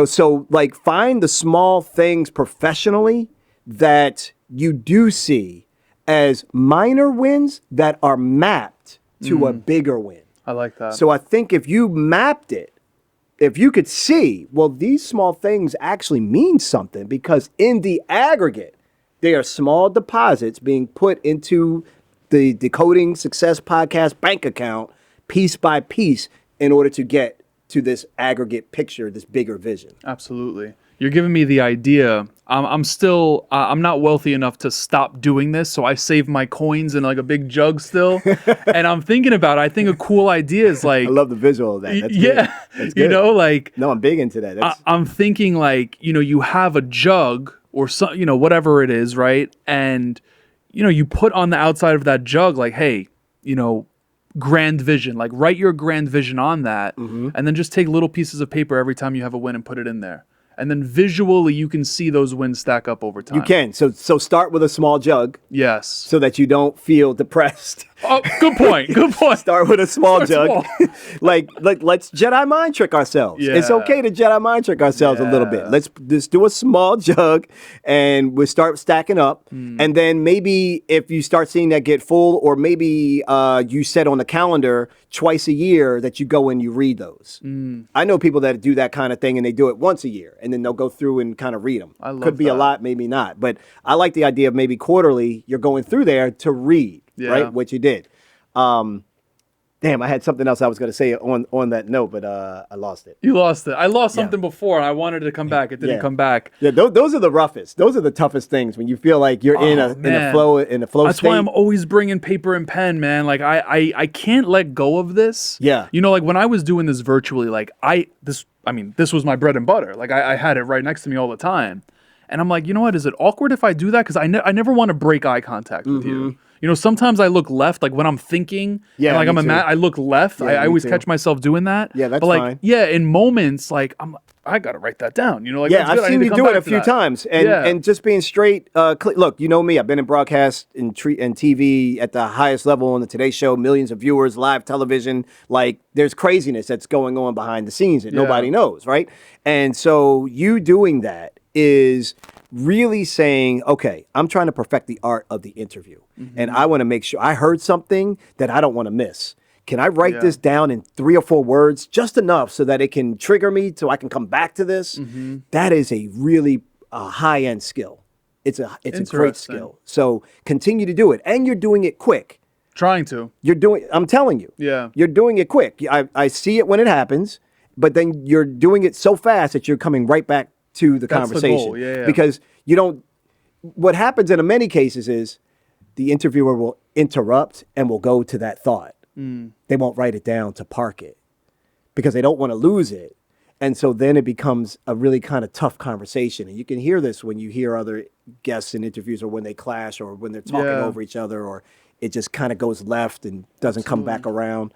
So like find the small things professionally that you do see as minor wins that are mapped to a bigger win. I like that. So I think if you mapped it, if you could see, well, these small things actually mean something, because in the aggregate, they are small deposits being put into the Decoding Success Podcast bank account piece by piece in order to get to this aggregate picture, this bigger vision. Absolutely. You're giving me the idea. I'm still, I'm not wealthy enough to stop doing this, so I save my coins in like a big jug still. And I'm thinking about it. I think a cool idea is like, I love the visual of that. That's good. yeah, That's good. like, No, I'm big into that. I'm thinking like, you have a jug or some, whatever it is, right? And, you put on the outside of that jug, like, hey, grand vision, like write your grand vision on that, and then just take little pieces of paper every time you have a win and put it in there. And then visually, you can see those wins stack up over time. You can. So start with a small jug Yes. so that you don't feel depressed. Oh, good point. Good point. Start with a small jug. small. like let's Jedi mind trick ourselves. Yeah. It's okay to Jedi mind trick ourselves a little bit. Let's just do a small jug and we'll start stacking up. And then maybe if you start seeing that get full, or maybe you set on the calendar twice a year that you go and you read those. I know people that do that kind of thing and they do it once a year and then they'll go through and kind of read them. I love Could be a that. lot, maybe not. But I like the idea of maybe quarterly you're going through there to read. Yeah. Right, what you did. Damn, I had something else I was going to say on that note, but I lost it. You lost it. I lost something before, and I wanted it to come back. It didn't Yeah. come back. Yeah, those are the roughest. Those are the toughest things when you feel like you're in a man. flow That's state. why I'm always bringing paper and pen, man. Like I can't let go of this. Yeah. You know, like when I was doing this virtually, like this was my bread and butter. Like I had it right next to me all the time. And I'm like, you know what? Is it awkward if I do that? Because I never want to break eye contact with you. You know, sometimes I look left, like when I'm thinking, Yeah, and like me too. I look left. Yeah, I me always too. catch myself doing that. Yeah, that's but like, fine. yeah, in moments, like I gotta write that down. You know, like Yeah, that's good. I've I need seen to you come do it back a to few that. times, and just being straight. Look, you know me. I've been in broadcast and TV at the highest level on the Today Show, millions of viewers, live television. Like, there's craziness that's going on behind the scenes that nobody knows, right? And so you doing that is really saying, okay, I'm trying to perfect the art of the interview, and I want to make sure I heard something that I don't want to miss. Can I write this down in 3 or 4 words, just enough so that it can trigger me so I can come back to this? That is a really high-end skill. It's a great Interesting. skill. So continue to do it, and you're doing it quick. Trying to. I'm telling you. Yeah. You're doing it quick. I see it when it happens, but then you're doing it so fast that you're coming right back to the That's the conversation. goal. Yeah. Because you don't, what happens in many cases is the interviewer will interrupt and will go to that thought. They won't write it down to park it because they don't want to lose it. And so then it becomes a really kind of tough conversation. And you can hear this when you hear other guests in interviews, or when they clash, or when they're talking over each other, or it just kind of goes left and doesn't come back around.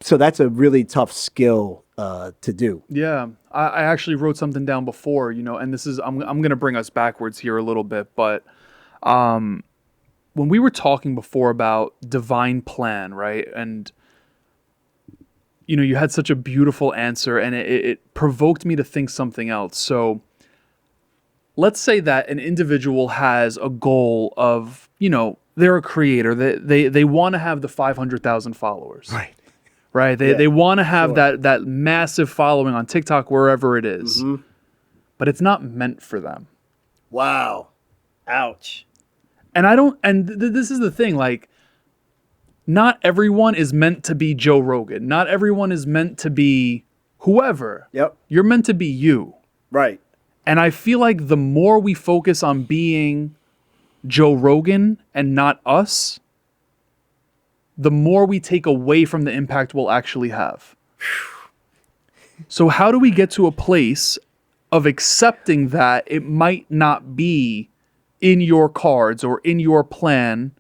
So that's a really tough skill to do. Yeah, I actually wrote something down before, you know, and this is I'm going to bring us backwards here a little bit, but when we were talking before about divine plan, right? And you know, you had such a beautiful answer, and it provoked me to think something else. So let's say that an individual has a goal of, you know, they're a creator. They want to have the 500,000 followers. Right. They want to have that massive following on TikTok, wherever it is. But it's not meant for them. Wow. Ouch. And this is the thing, like, not everyone is meant to be Joe Rogan. Not everyone is meant to be whoever. Yep. You're meant to be you. Right. And I feel like the more we focus on being Joe Rogan and not us, the more we take away from the impact we'll actually have. So how do we get to a place of accepting that it might not be in your cards or in your plan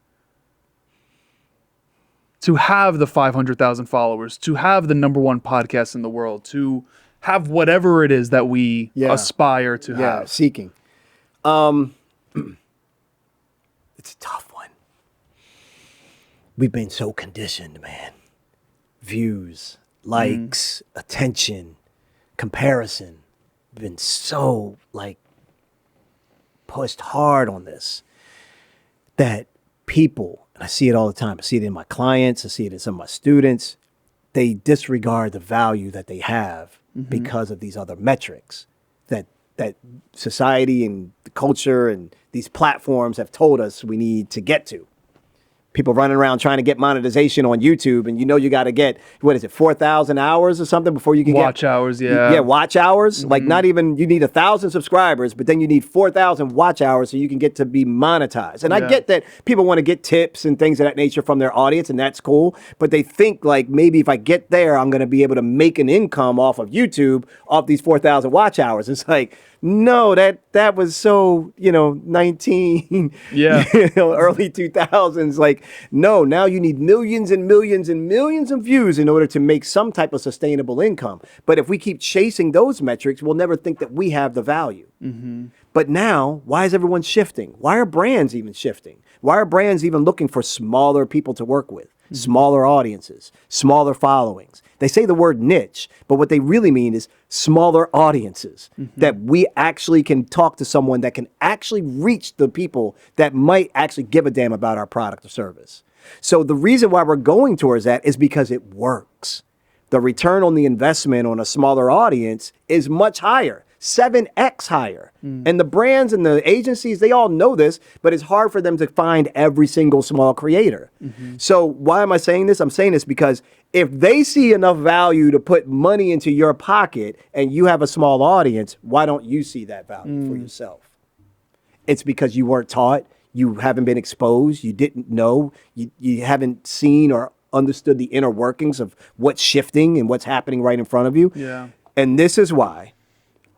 to have the 500,000 followers, to have the #1 podcast in the world, to have whatever it is that we aspire to have? Seeking. It's a tough one. We've been so conditioned, man. Views, likes, attention, comparison. We've been so, like, pushed hard on this that people, and I see it all the time, I see it in my clients, I see it in some of my students, they disregard the value that they have because of these other metrics that society and the culture and these platforms have told us we need to get to. People running around trying to get monetization on YouTube, and you know you got to get, 4,000 hours or something before you can Watch hours, yeah. Yeah, watch hours. Like, not even, you need 1,000 subscribers, but then you need 4,000 watch hours so you can get to be monetized. And I get that people want to get tips and things of that nature from their audience, and that's cool. But they think, like, maybe if I get there, I'm going to be able to make an income off of YouTube off these 4,000 watch hours. It's like, no, that was so, 19, early 2000s. Like, No, now you need millions and millions and millions of views in order to make some type of sustainable income. But if we keep chasing those metrics, we'll never think that we have the value. But now, why is everyone shifting? Why are brands even shifting? Why are brands even looking for smaller people to work with, smaller audiences, smaller followings? They say the word niche, but what they really mean is smaller audiences, that we actually can talk to someone that can actually reach the people that might actually give a damn about our product or service. So the reason why we're going towards that is because it works. The return on the investment on a smaller audience is much higher. 7x higher. And the brands and the agencies, they all know this, but it's hard for them to find every single small creator. So why am I saying this? I'm saying this because if they see enough value to put money into your pocket and you have a small audience, why don't you see that value for yourself? It's because you weren't taught, you haven't been exposed, you didn't know, you haven't seen or understood the inner workings of what's shifting and what's happening right in front of you. Yeah. And this is why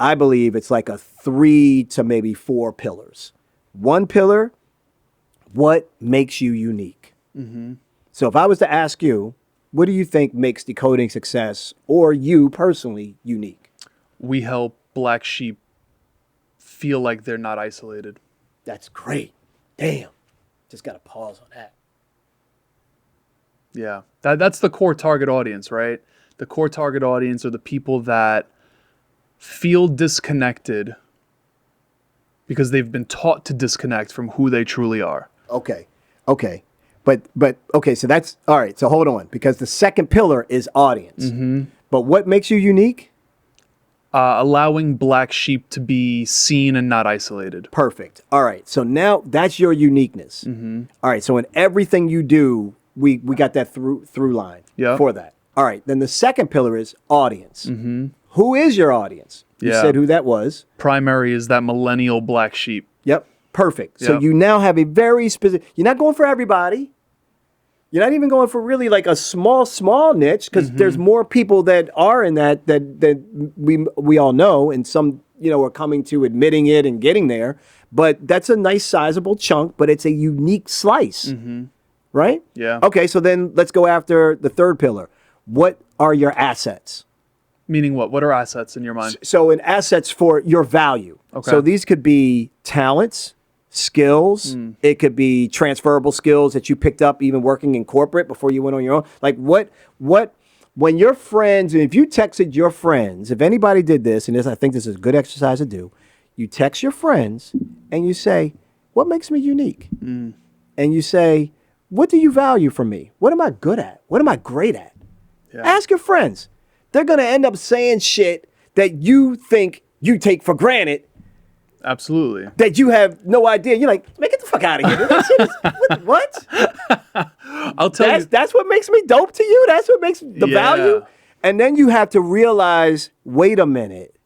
I believe it's like a 3 to maybe 4 pillars. One pillar, what makes you unique? So if I was to ask you, what do you think makes Decoding Success or you personally unique? We help black sheep feel like they're not isolated. That's great. Damn. Just got to pause on that. Yeah. That's the core target audience, right? The core target audience are the people that feel disconnected because they've been taught to disconnect from who they truly are. Okay. But okay, so that's all right. So hold on, because the second pillar is audience. But what makes you unique? Allowing black sheep to be seen and not isolated. Perfect. All right. So now that's your uniqueness. All right. So in everything you do, we got that through line for that. All right. Then the second pillar is audience. Who is your audience? You said who that was. Primary is that millennial black sheep. Yep. Perfect. So Yep. you now have a very specific, you're not going for everybody. You're not even going for really like a small niche, because there's more people that are in that we all know, and some, are coming to admitting it and getting there. But that's a nice sizable chunk, but it's a unique slice. Right? Yeah. Okay, so then let's go after the third pillar. What are your assets? Meaning what? What are assets in your mind? So in assets for your value. Okay. So these could be talents, skills. It could be transferable skills that you picked up even working in corporate before you went on your own. Like what when your friends, and if you texted your friends, if anybody did this, and I think this is a good exercise to do, you text your friends and you say, what makes me unique? And you say, what do you value from me? What am I good at? What am I great at? Yeah. Ask your friends. They're going to end up saying shit that you think you take for granted, Absolutely. that you have no idea. You're like, man, get the fuck out of here. That shit is, what? I'll tell you. That's what makes me dope to you? That's what makes the value? And then you have to realize, wait a minute.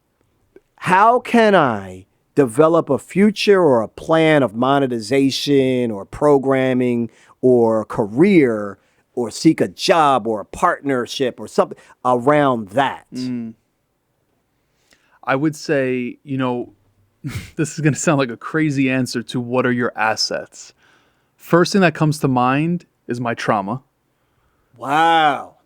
How can I develop a future or a plan of monetization or programming or career or seek a job or a partnership or something around that? I would say, this is going to sound like a crazy answer to what are your assets. First thing that comes to mind is my trauma. Wow.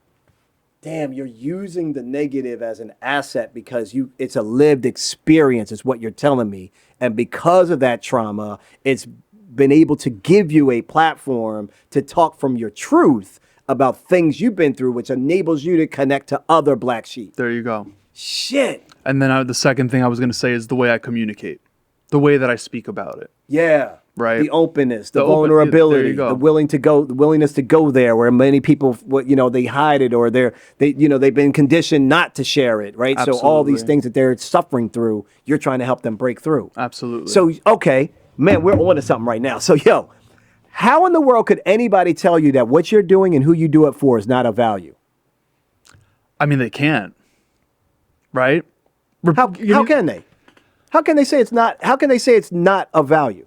Damn, you're using the negative as an asset because it's a lived experience is what you're telling me. And because of that trauma, it's been able to give you a platform to talk from your truth about things you've been through, which enables you to connect to other black sheep. There you go. Shit. And then the second thing I was going to say is the way I communicate, the way that I speak about it. Yeah. Right. The openness, the The open- vulnerability, there you go. the willingness to go there where many people, they hide it or they've been conditioned not to share it, right? So all these Absolutely. things that they're suffering through, you're trying to help them break through. Absolutely. So, okay, man, we're on to something right now. So, how in the world could anybody tell you that what you're doing and who you do it for is not of value? I mean, they can't. Right? How can they? How can they say it's not? How can they say it's not of value?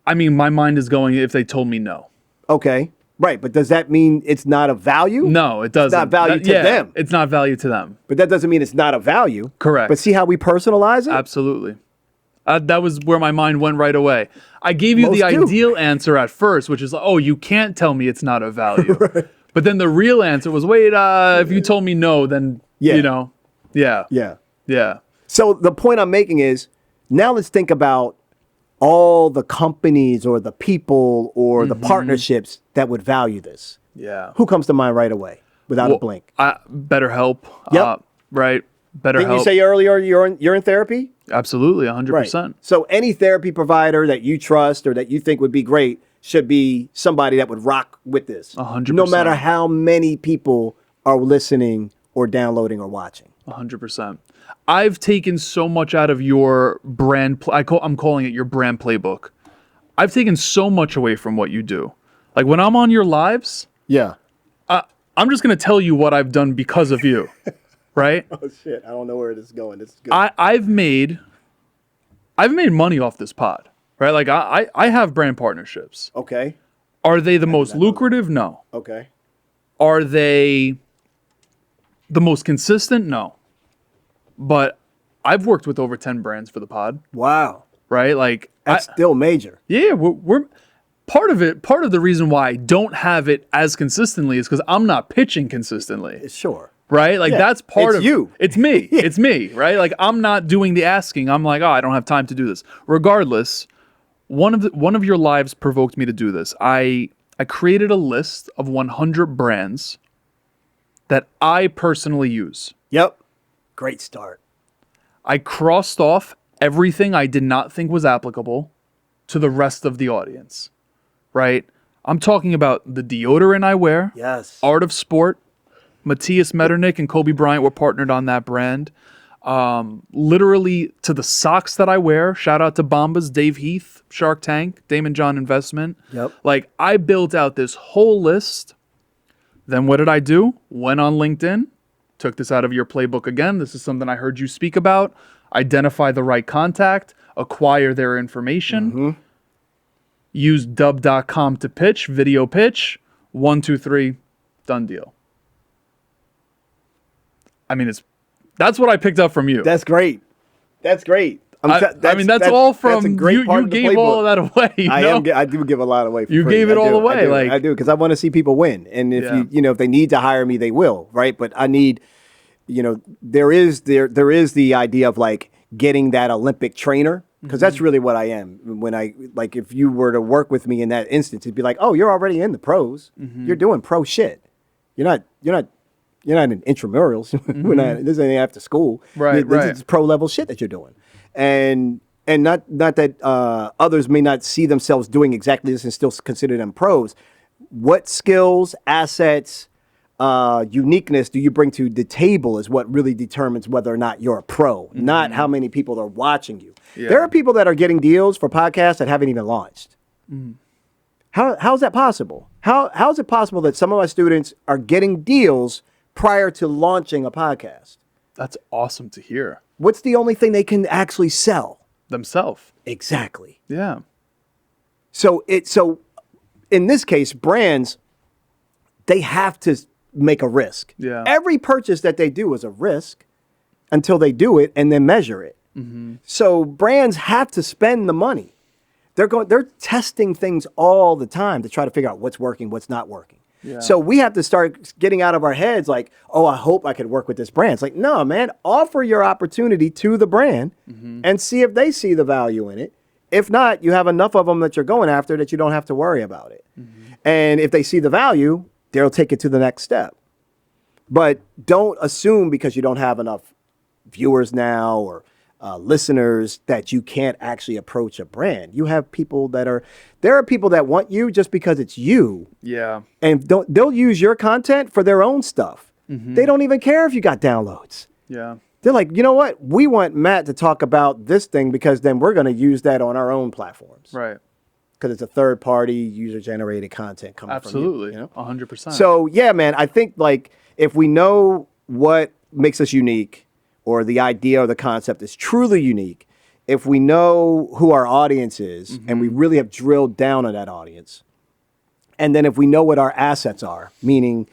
I mean, my mind is going if they told me no. Okay, right, but does that mean it's not of value? No, it doesn't. It's not value to them. It's not value to them. But that doesn't mean it's not of value. Correct. But see how we personalize it? Absolutely. That was where my mind went right away. I gave you Most the do. ideal answer at first, which is, oh, you can't tell me it's not of value. But then the real answer was, wait, if you told me no, then, Yeah. you know, yeah. Yeah. Yeah. So the point I'm making is now let's think about all the companies or the people or the partnerships that would value this. Yeah. Who comes to mind right away without a blink? BetterHelp. Yep. Right. BetterHelp. Didn't you say earlier you're in therapy? Absolutely, 100%. So any therapy provider that you trust or that you think would be great should be somebody that would rock with this. 100%. No matter how many people are listening or downloading or watching. 100%. I've taken so much out of your brand. I'm calling it your brand playbook. I've taken so much away from what you do. Like when I'm on your lives, Yeah. I'm just going to tell you what I've done because of you. Right? Oh shit! I don't know where this is going. This is good. I've made money off this pod. Right? Like I have brand partnerships. Okay. Are they the most lucrative? No. Okay. Are they the most consistent? No. But I've worked with over 10 brands for the pod, Wow. right? Like That's still major. yeah, we're part of it. Part of the reason why I don't have it as consistently is because I'm not pitching consistently, Sure. right? Like Yeah, that's part it's of you. It's me. It's me, right? Like I'm not doing the asking. I'm like, oh, I don't have time to do this. Regardless, one of your lives provoked me to do this. I created a list of 100 brands that I personally use. Yep. Great start. I crossed off everything I did not think was applicable to the rest of the audience, right? I'm talking about the deodorant I wear, Yes. Art of Sport, Matthias Metternich and Kobe Bryant were partnered on that brand. Literally to the socks that I wear, shout out to Bombas, Dave Heath, Shark Tank, Damon John Investment. Yep. Like I built out this whole list. Then what did I do? Went on LinkedIn, took this out of your playbook again. This is something I heard you speak about. Identify the right contact, acquire their information, use dub.com to pitch, video pitch, 1, 2, 3, done deal. I mean, that's what I picked up from you. That's great. That's great. That's all from that's a great you. part You of the gave all of playbook. that away. I do give a lot away. For You free. gave it I all do. away, I do. like- I do because I want to see people win. And if if they need to hire me, they will, right? But I need, there is the idea of like getting that Olympic trainer because that's really what I am. When I like, if you were to work with me in that instance, it'd be like, oh, you're already in the pros. You're doing pro shit. You're not in intramurals. We're not. This ain't after school. Right, This is pro level shit that you're doing, and not that others may not see themselves doing exactly this and still consider them pros. What skills, assets, uniqueness do you bring to the table is what really determines whether or not you're a pro. Not how many people are watching you. Yeah. There are people that are getting deals for podcasts that haven't even launched. How is that possible? How is it possible that some of my students are getting deals prior to launching a podcast? That's awesome to hear. What's the only thing they can actually sell? Themselves. Exactly. Yeah. So in this case, brands, they have to make a risk. Yeah. Every purchase that they do is a risk until they do it and then measure it. So brands have to spend the money. They're testing things all the time to try to figure out what's working, what's not working. Yeah. So we have to start getting out of our heads like, oh, I hope I could work with this brand. It's like, no, man, offer your opportunity to the brand and see if they see the value in it. If not, you have enough of them that you're going after that you don't have to worry about it. And if they see the value, they'll take it to the next step. But don't assume because you don't have enough viewers now or listeners that you can't actually approach a brand. You have people there are people that want you just because it's you. Yeah. And they'll use your content for their own stuff. They don't even care if you got downloads. Yeah. They're like, you know what? We want Matt to talk about this thing because then we're going to use that on our own platforms. Right. Because it's a third party user generated content coming Absolutely. from you. 100%. So yeah, man, I think like if we know what makes us unique or the idea or the concept is truly unique, if we know who our audience is and we really have drilled down on that audience, and then if we know what our assets are, meaning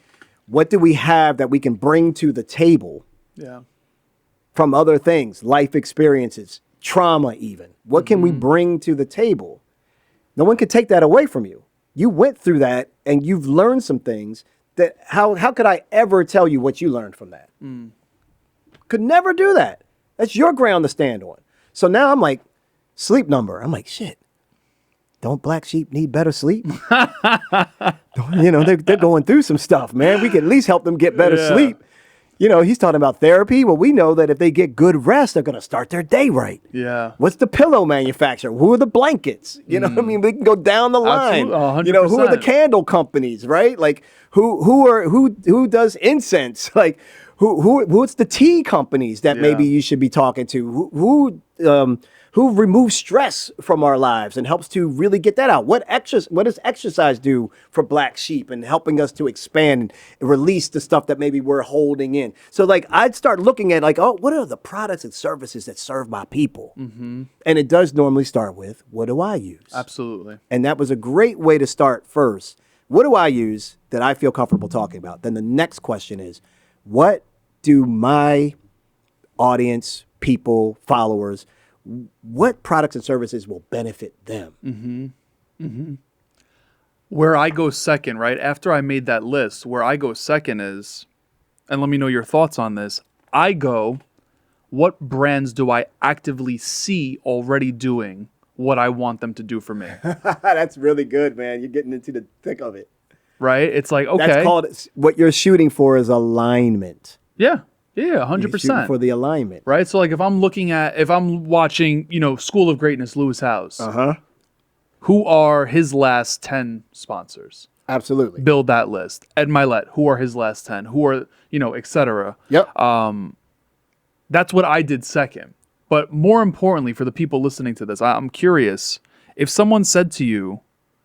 what do we have that we can bring to the table yeah. from other things, life experiences, trauma even? What can we bring to the table? No one can take that away from you. You went through that and you've learned some things that how could I ever tell you what you learned from that? Could never do that. That's your ground to stand on. So now I'm like, sleep number. I'm like, shit. Don't black sheep need better sleep? You know, they're going through some stuff, man. We can at least help them get better sleep. You know, he's talking about therapy. Well, we know that if they get good rest, they're going to start their day right. Yeah. What's the pillow manufacturer? Who are the blankets? You know what I mean? We can go down the line. Absolutely, 100%. You know, who are the candle companies, right? Like who does incense? Like who's the tea companies that maybe you should be talking to? Who removes stress from our lives and helps to really get that out? What does exercise do for black sheep and helping us to expand and release the stuff that maybe we're holding in? So like I'd start looking at like, oh, what are the products and services that serve my people? And it does normally start with, what do I use? Absolutely. And that was a great way to start first. What do I use that I feel comfortable talking about? Then the next question is, what do my audience, people, followers, what products and services will benefit them? Where I go second, right? After I made that list, where I go second is, and let me know your thoughts on this, I go, what brands do I actively see already doing what I want them to do for me? That's really good, man. You're getting into the thick of it. Right? It's like, okay. That's called, what you're shooting for is alignment. Yeah, You're 100%. shooting for the alignment. Right? So like if I'm watching, you know, School of Greatness, Lewis House, who are his last 10 sponsors? Absolutely. Build that list. Ed Milet, who are his last 10? Who are, you know, et cetera. Yep. That's what I did second. But more importantly, for the people listening to this, I'm curious, if someone said to you,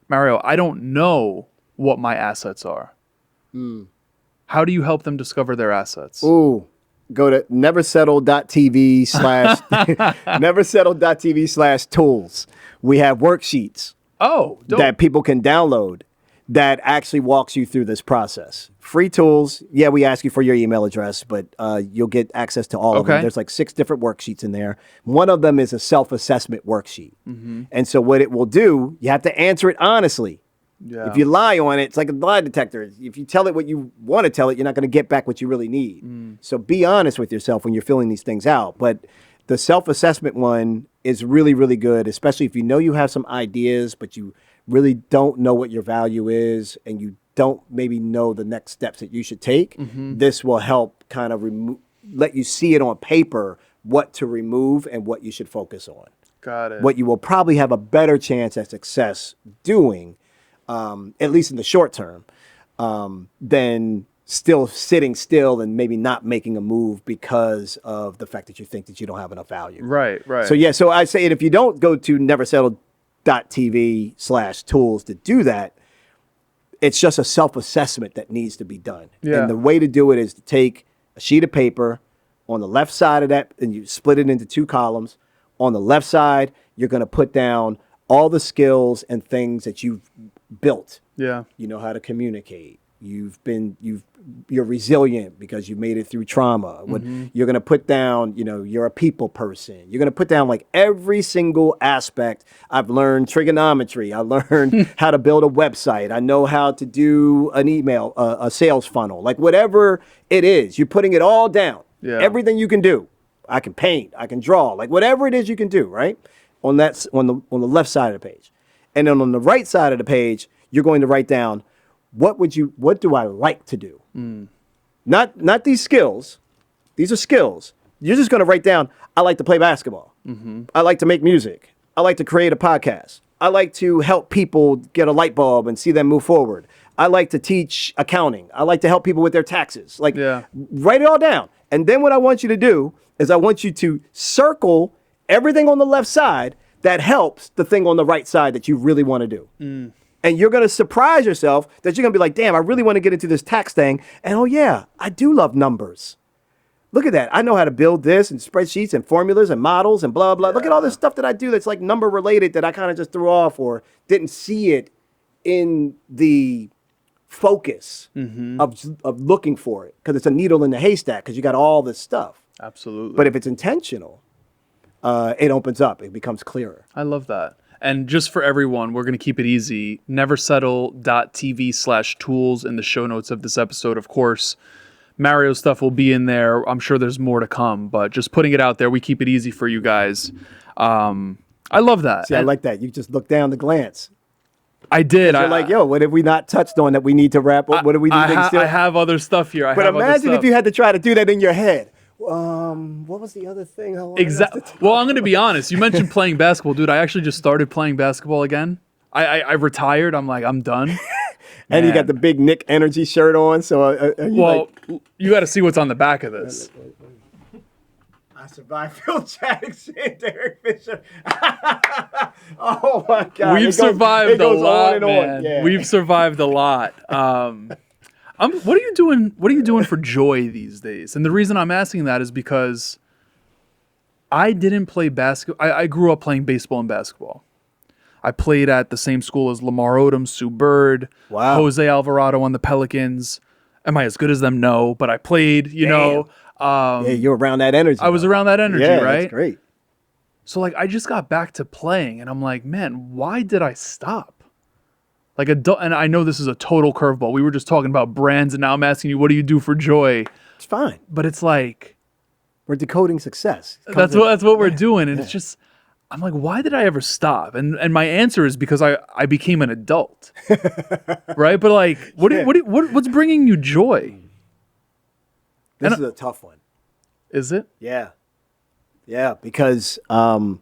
Mario, I don't know what my assets are. How do you help them discover their assets? Ooh, go to neversettle.tv/tools. We have worksheets Oh, dope. that people can download that actually walks you through this process. Free tools. Yeah, we ask you for your email address, but you'll get access to all of them. Okay. There's like 6 different worksheets in there. One of them is a self-assessment worksheet. And so what it will do, you have to answer it honestly. Yeah. If you lie on it, it's like a lie detector. If you tell it what you want to tell it, you're not going to get back what you really need. So be honest with yourself when you're filling these things out. But the self-assessment one is really, really good, especially if you know you have some ideas, but you really don't know what your value is and you don't maybe know the next steps that you should take. This will help kind of let you see it on paper, what to remove and what you should focus on. Got it. What you will probably have a better chance at success doing, at least in the short term, than still sitting still and maybe not making a move because of the fact that you think that you don't have enough value. Right. So yeah, so I say if you don't go to neversettle.tv/tools to do that, it's just a self-assessment that needs to be done. Yeah. And the way to do it is to take a sheet of paper on the left side of that, and you split it into 2 columns. On the left side, you're going to put down all the skills and things that you've built. Yeah. You know how to communicate. You're resilient because you made it through trauma. You're going to put down, you know, you're a people person. You're going to put down like every single aspect. I've learned trigonometry. I learned how to build a website. I know how to do an email, a sales funnel, like whatever it is, you're putting it all down. Yeah. Everything you can do. I can paint, I can draw, like whatever it is you can do, right? On the left side of the page. And then on the right side of the page, you're going to write down, what do I like to do? Not these skills. These are skills. You're just going to write down, I like to play basketball. I like to make music. I like to create a podcast. I like to help people get a light bulb and see them move forward. I like to teach accounting. I like to help people with their taxes. Like, write it all down. And then what I want you to do is I want you to circle everything on the left side that helps the thing on the right side that you really want to do. And you're going to surprise yourself that you're going to be like, damn, I really want to get into this tax thing. And oh yeah, I do love numbers. Look at that. I know how to build this and spreadsheets and formulas and models and blah, blah. Look at all this stuff that I do that's like number related that I kind of just threw off or didn't see it in the focus of looking for it, because it's a needle in the haystack because you got all this stuff. Absolutely. But if it's intentional, it opens up. It becomes clearer. I love that. And just for everyone, we're going to keep it easy. Neversettle.tv/tools in the show notes of this episode. Of course, Mario's stuff will be in there. I'm sure there's more to come, but just putting it out there, we keep it easy for you guys. I love that. See, I like that. You just look down the glance. I did. You're like, yo, what have we not touched on that we need to wrap up? What do we need to still? I have other stuff here. But imagine if you had to try to do that in your head. What was the other thing? Exactly. Well, I'm going to be honest. You mentioned playing basketball, dude. I actually just started playing basketball again. I retired. I'm like, I'm done. And you got the big Nick Energy shirt on. So, you got to see what's on the back of this. I survived Phil Jackson, Derek Fisher. Oh my God. We've survived a lot, man. Yeah. We've survived a lot. What are you doing? What are you doing for joy these days? And the reason I'm asking that is because I didn't play basketball. I grew up playing baseball and basketball. I played at the same school as Lamar Odom, Sue Bird, Jose Alvarado on the Pelicans. Am I as good as them? No, but I played, you know. Yeah, you're around that energy. I was around that energy, right? That's great. So like, I just got back to playing and I'm like, man, why did I stop? Like and I know this is a total curveball. We were just talking about brands and now I'm asking you, what do you do for joy? It's fine. But it's like, we're decoding success. That's what we're doing. And it's just, I'm like, why did I ever stop? And my answer is because I became an adult, right? But like, what's bringing you joy? This is a tough one. Is it? Yeah. Yeah, because I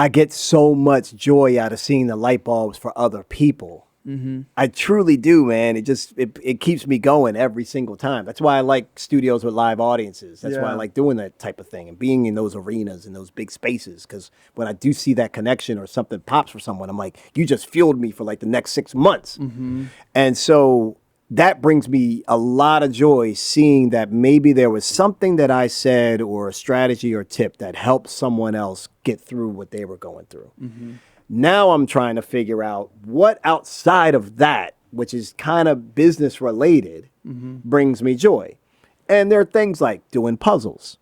get so much joy out of seeing the light bulbs for other people. Mm-hmm. I truly do, man. It keeps me going every single time. That's why I like studios with live audiences. That's why I like doing that type of thing and being in those arenas and those big spaces. Because when I do see that connection or something pops for someone, I'm like, you just fueled me for like the next 6 months. Mm-hmm. And so that brings me a lot of joy seeing that maybe there was something that I said or a strategy or tip that helped someone else get through what they were going through. Mm-hmm. Now I'm trying to figure out what outside of that, which is kind of business related, brings me joy. And there are things like doing puzzles.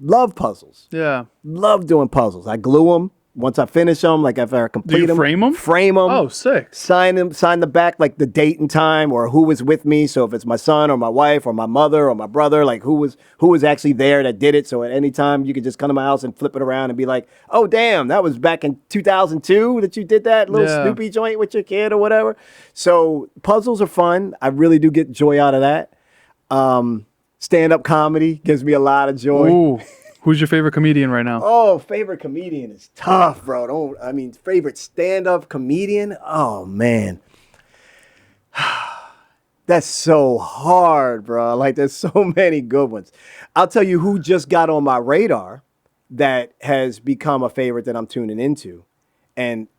Love puzzles. Yeah. Love doing puzzles. I glue them. Once I finish them, like if I complete them. Do you frame them? Frame them. Oh, sick. Sign the back, like the date and time or who was with me. So if it's my son or my wife or my mother or my brother, like who was actually there that did it. So at any time you could just come to my house and flip it around and be like, oh, damn, that was back in 2002 that you did that little Snoopy joint with your kid or whatever. So puzzles are fun. I really do get joy out of that. Stand-up comedy gives me a lot of joy. Ooh. Who's your favorite comedian right now? Oh, favorite comedian is tough, bro. Favorite stand-up comedian? Oh, man. That's so hard, bro. Like, there's so many good ones. I'll tell you who just got on my radar that has become a favorite that I'm tuning into. And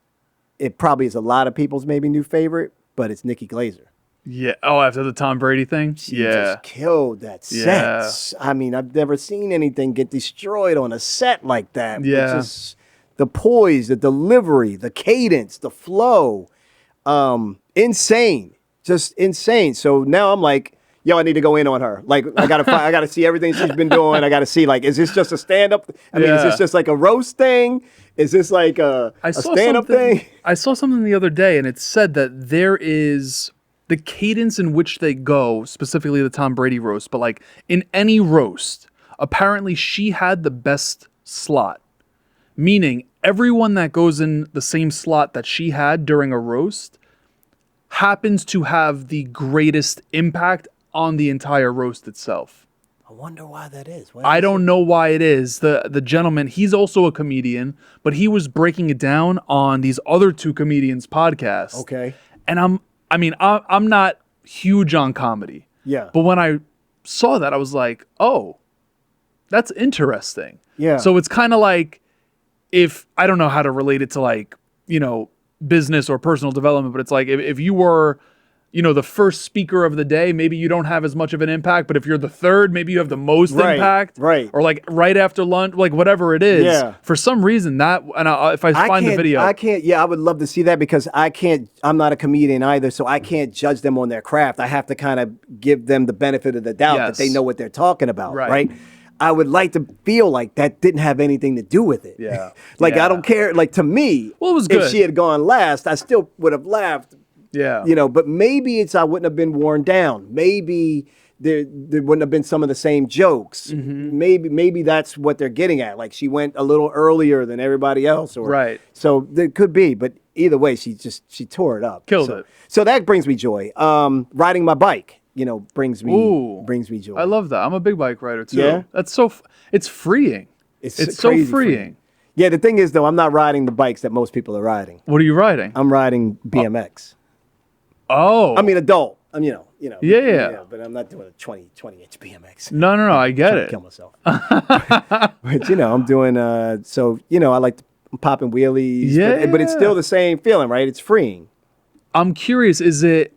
it probably is a lot of people's maybe new favorite, but it's Nikki Glaser. Yeah. Oh, after the Tom Brady thing? She just killed that set. I mean, I've never seen anything get destroyed on a set like that. Yeah. Just the poise, the delivery, the cadence, the flow. Insane. Just insane. So now I'm like, yo, I need to go in on her. Like, I gotta see everything she's been doing. I gotta see, like, is this just a stand-up? I mean, is this just like a roast thing? Is this like a stand-up thing? I saw something the other day, and it said that there is the cadence in which they go, specifically the Tom Brady roast, but like in any roast, apparently she had the best slot. Meaning everyone that goes in the same slot that she had during a roast happens to have the greatest impact on the entire roast itself. I wonder why that is. I don't know why it is. The gentleman, he's also a comedian, but he was breaking it down on these other two comedians' podcasts. Okay. And I'm not huge on comedy. Yeah. But when I saw that, I was like, oh, that's interesting. Yeah. So it's kind of like, if I don't know how to relate it to, like, you know, business or personal development, but it's like if you were, you know, the first speaker of the day, maybe you don't have as much of an impact, but if you're the third, maybe you have the most impact. Right. Or like right after lunch, like whatever it is. Yeah. For some reason that, and if I find the video. I would love to see that because I'm not a comedian either, so I can't judge them on their craft. I have to kind of give them the benefit of the doubt that they know what they're talking about. Right. I would like to feel like that didn't have anything to do with it. Yeah. Like, Yeah. I don't care. Like, to me, Well, it was if good. she had gone last, I still would have laughed, Yeah. but maybe I wouldn't have been worn down. Maybe there wouldn't have been some of the same jokes. Mm-hmm. Maybe that's what they're getting at. Like, she went a little earlier than everybody else. Right. So there could be, but either way, she tore it up. Killed it. So that brings me joy. Riding my bike, brings me joy. I love that. I'm a big bike rider too. Yeah? That's it's freeing. It's so crazy freeing. Yeah, the thing is, though, I'm not riding the bikes that most people are riding. What are you riding? I'm riding BMX. Oh. I mean, adult. I'm, Yeah. but I'm not doing a 20-inch BMX. No, I get Trying it. to kill myself. But, I'm doing, I like popping wheelies. Yeah. But it's still the same feeling, right? It's freeing. I'm curious, is it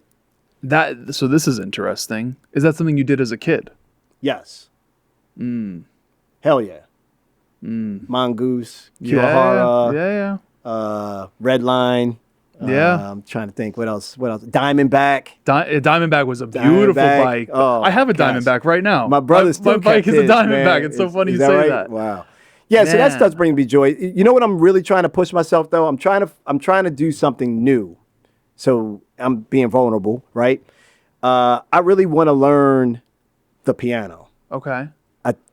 that, so this is interesting. Is that something you did as a kid? Yes. Hell yeah. Mongoose, Yeah. Kiwahara, Red Line. Yeah. I'm trying to think what else. Diamondback. Diamondback was a beautiful Diamondback. bike. Oh, I have a gosh. Diamondback right now. My brother still my bike kept is a his, Diamondback. man. It's so funny Is you say right? that. Wow. Yeah, so that Man. stuff's bringing me joy. You know what I'm really trying to push myself though? I'm trying to do something new. So I'm being vulnerable, right? I really want to learn the piano. Okay.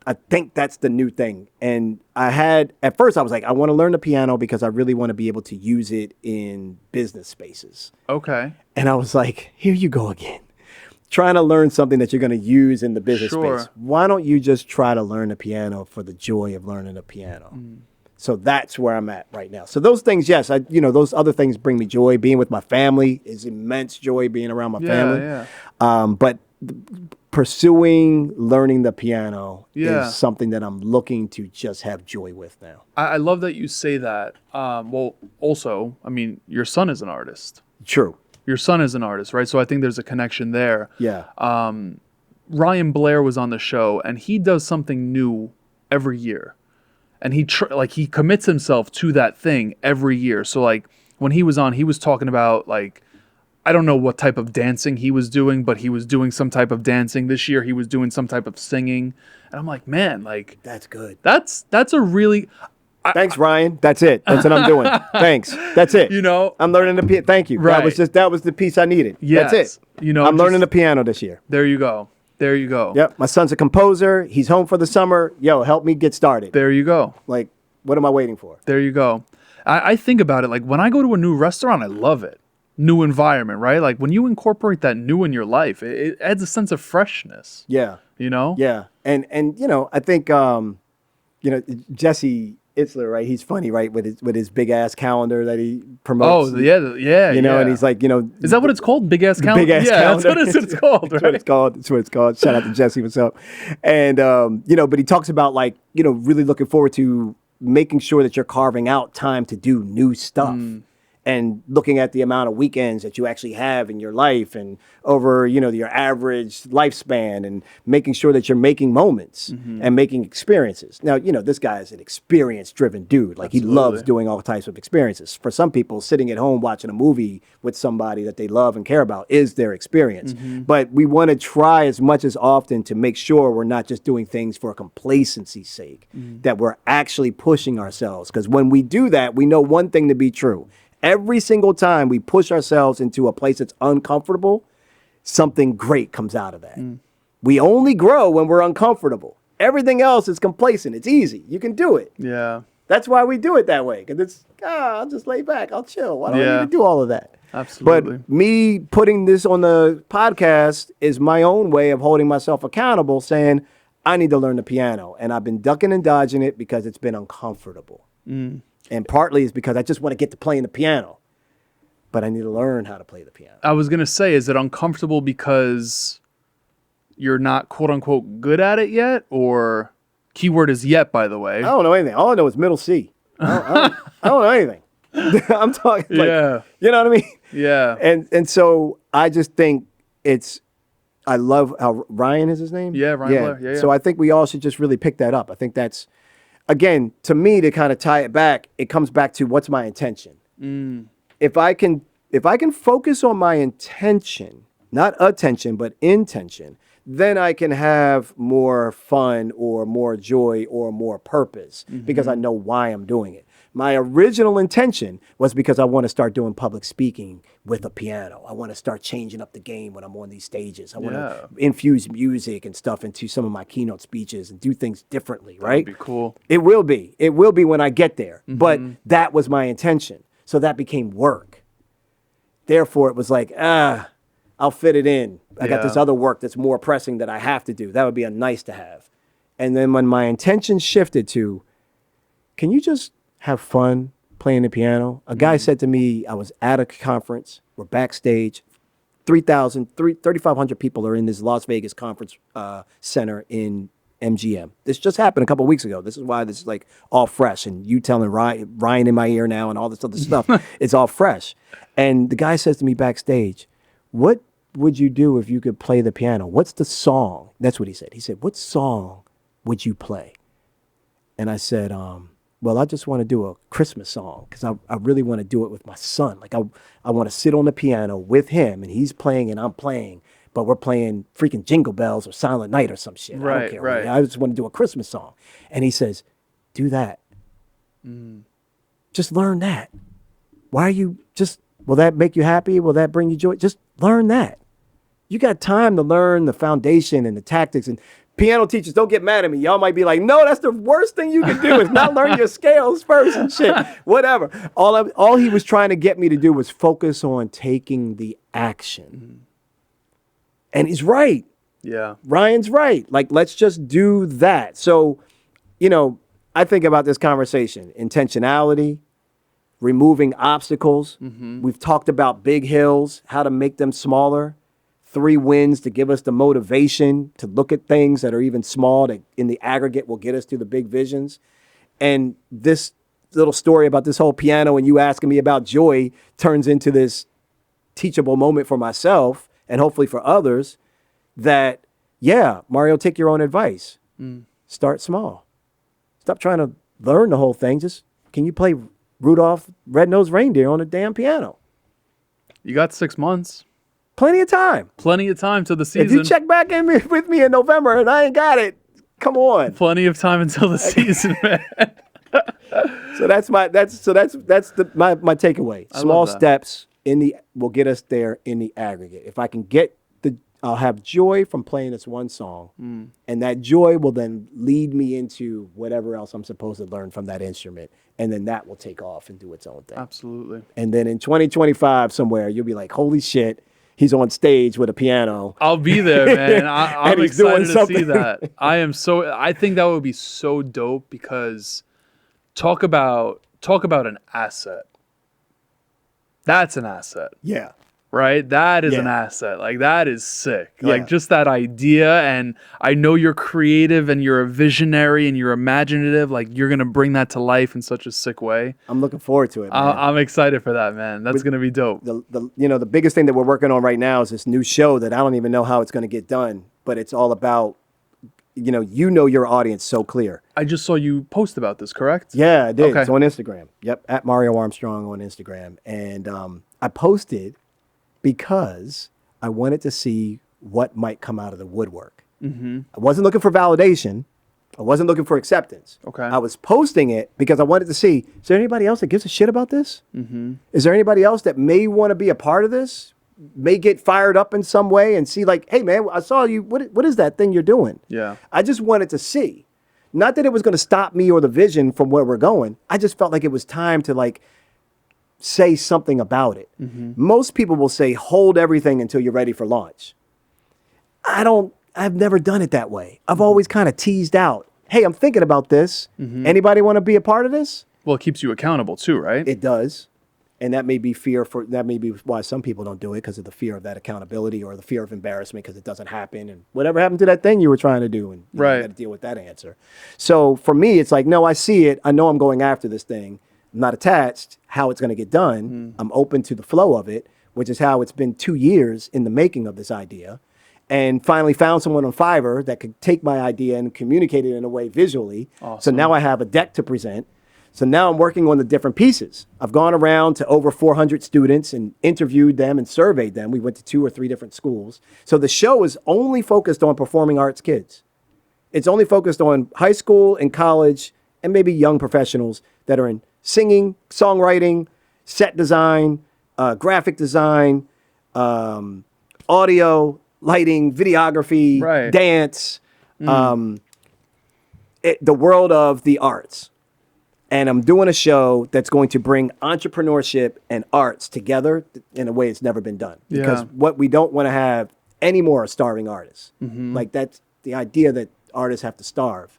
I think that's the new thing. And at first I was like, I want to learn the piano because I really want to be able to use it in business spaces. Okay. And I was like, here you go again. Trying to learn something that you're going to use in the business Sure. space. Why don't you just try to learn the piano for the joy of learning the piano? So that's where I'm at right now. So those things, yes, those other things bring me joy. Being with my family is immense joy, being around my family. Yeah. But pursuing learning the piano Yeah. is something that I'm looking to just have joy with now. I love that you say that. Well, also, I mean, your son is an artist. True. Your son is an artist, right? So I think there's a connection there. Yeah. Ryan Blair was on the show, and he does something new every year, and he commits himself to that thing every year. So like when he was on, he was talking about like, I don't know what type of dancing he was doing, but he was doing some type of dancing. This year he was doing some type of singing, and I'm like, man, like That's good. that's a really Thanks, Ryan. That's it. That's what I'm doing. Thanks. That's it. I'm learning the piano. Thank you. Right. That was the piece I needed. Yes. That's it. I'm learning just- the piano this year. There you go. There you go. Yep. My son's a composer. He's home for the summer. Yo, help me get started. There you go. Like, what am I waiting for? There you go. I think about it like when I go to a new restaurant, I love it. New environment, right? Like when you incorporate that new in your life, it adds a sense of freshness. Yeah. Yeah. And I think Jesse Itzler, right? He's funny, right? With his big ass calendar that he promotes. Oh, yeah. And he's like, is that what it's called? Big ass calendar? Big ass yeah, calendar. that's what it's called, right? That's what it's called. Shout out to Jesse. What's up? And but he talks about like, really looking forward to making sure that you're carving out time to do new stuff. And looking at the amount of weekends that you actually have in your life and over, your average lifespan and making sure that you're making moments and making experiences. Now, this guy is an experience-driven dude. Like he loves doing all types of experiences. For some people, sitting at home watching a movie with somebody that they love and care about is their experience. But we want to try as much as often to make sure we're not just doing things for complacency's sake, that we're actually pushing ourselves. Because when we do that, we know one thing to be true. Every single time we push ourselves into a place that's uncomfortable, something great comes out of that. We only grow when we're uncomfortable. Everything else is complacent. It's easy. You can do it. Yeah. That's why we do it that way. Because it's, I'll just lay back. I'll chill. Why do I need to do all of that? Absolutely. But me putting this on the podcast is my own way of holding myself accountable, saying, I need to learn the piano. And I've been ducking and dodging it because it's been uncomfortable. And partly is because I just want to get to playing the piano. But I need to learn how to play the piano. I was going to say, is it uncomfortable because you're not quote unquote good at it yet? Or keyword is yet, by the way. I don't know anything. All I know is middle C. I don't know anything. I'm talking like, Yeah. You know what I mean? Yeah. And so I just think I love how Ryan is his name? Yeah, Ryan Blair. Yeah. So I think we all should just really pick that up. I think that's, again, to me, to kind of tie it back, it comes back to what's my intention. If I can focus on my intention, not attention, but intention, then I can have more fun or more joy or more purpose because I know why I'm doing it. My original intention was because I want to start doing public speaking with a piano. I want to start changing up the game when I'm on these stages. I want to infuse music and stuff into some of my keynote speeches and do things differently, right? That'd be cool. It will be. It will be when I get there. But that was my intention. So that became work. Therefore, it was like, I'll fit it in. I got this other work that's more pressing that I have to do. That would be a nice to have. And then when my intention shifted to, can you just have fun playing the piano? A guy said to me, I was at a conference, we're backstage, 3,500 people are in this Las Vegas conference center in MGM. This just happened a couple of weeks ago. This is why this is like all fresh. And you telling Ryan in my ear now and all this other stuff, it's all fresh. And the guy says to me backstage, what would you do if you could play the piano? What's the song? That's what he said. He said, what song would you play? And I said, well, I just want to do a Christmas song because I really want to do it with my son. Like I want to sit on the piano with him and he's playing and I'm playing, but we're playing freaking Jingle Bells or Silent Night or some shit. I don't care. Right. I just want to do a Christmas song. And he says, do that. Just learn that. Why are you will that make you happy? Will that bring you joy? Just learn that. You got time to learn the foundation and the tactics. And piano teachers, don't get mad at me. Y'all might be like, no, that's the worst thing you can do is not learn your scales first and shit. Whatever. All he was trying to get me to do was focus on taking the action. And he's right. Yeah. Ryan's right. Like, let's just do that. So, I think about this conversation, intentionality, removing obstacles. We've talked about big hills, how to make them smaller. 3 wins to give us the motivation to look at things that are even small that in the aggregate will get us to the big visions. And this little story about this whole piano and you asking me about joy turns into this teachable moment for myself and hopefully for others that, Mario, take your own advice. Start small. Stop trying to learn the whole thing. Just, can you play Rudolph Red-Nosed Reindeer on a damn piano? You got 6 months. Plenty of time. Plenty of time till the season. If you check back in with me in November and I ain't got it, come on. Plenty of time until the season, man. So that's my takeaway. Small steps will get us there in the aggregate. If I can I'll have joy from playing this one song, and that joy will then lead me into whatever else I'm supposed to learn from that instrument, and then that will take off and do its own thing. Absolutely. And then in 2025 somewhere, you'll be like, holy shit, he's on stage with a piano. I'll be there, man. I'm excited to see that. I think that would be so dope because talk about an asset. That's an asset. Yeah. Right? That is an asset. Like, that is sick. Like, just that idea. And I know you're creative and you're a visionary and you're imaginative. Like, you're going to bring that to life in such a sick way. I'm looking forward to it, man. I'm excited for that, man. That's going to be dope. The biggest thing that we're working on right now is this new show that I don't even know how it's going to get done. But it's all about, your audience so clear. I just saw you post about this, correct? Yeah, I did. Okay. It's on Instagram. Yep, at Mario Armstrong on Instagram. And I posted because I wanted to see what might come out of the woodwork. I wasn't looking for validation. I wasn't looking for acceptance. Okay. I was posting it because I wanted to see, is there anybody else that gives a shit about this? Is there anybody else that may want to be a part of this? May get fired up in some way and see like, hey man, I saw you. What is that thing you're doing? Yeah. I just wanted to see. Not that it was going to stop me or the vision from where we're going. I just felt like it was time to like say something about it. Most people will say, hold everything until you're ready for launch. I've never done it that way. I've always kind of teased out, hey, I'm thinking about this. Anybody want to be a part of this? Well, it keeps you accountable too, right? It does. And that may be why some people don't do it, because of the fear of that accountability or the fear of embarrassment because it doesn't happen. And whatever happened to that thing you were trying to do? And you got to deal with that answer. So for me, it's like, no, I see it. I know I'm going after this thing. I'm not attached how it's going to get done. I'm open to the flow of it, which is how it's been 2 years in the making of this idea. And finally found someone on Fiverr that could take my idea and communicate it in a way visually. Awesome. So now I have a deck to present. So now I'm working on the different pieces. I've gone around to over 400 students and interviewed them and surveyed them. We went to 2 or 3 different schools. So the show is only focused on performing arts kids. It's only focused on high school and college and maybe young professionals that are in singing, songwriting, set design, graphic design, audio, lighting, videography, Right. dance, the world of the arts. And I'm doing a show that's going to bring entrepreneurship and arts together in a way it's never been done. Because what we don't want to have any more are starving artists. Like that's the idea that artists have to starve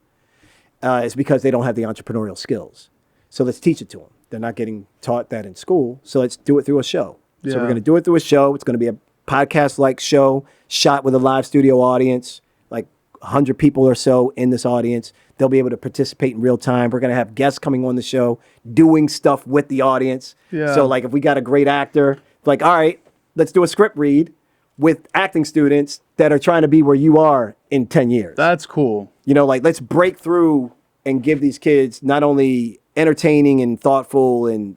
is because they don't have the entrepreneurial skills. So let's teach it to them. They're not getting taught that in school. So let's do it through a show. So we're going to do it through a show. It's going to be a podcast-like show shot with a live studio audience, like 100 people or so in this audience. They'll be able to participate in real time. We're going to have guests coming on the show, doing stuff with the audience. Yeah. So like if we got a great actor, like, all right, let's do a script read with acting students that are trying to be where you are in 10 years. That's cool. You know, like let's break through and give these kids not only entertaining and thoughtful and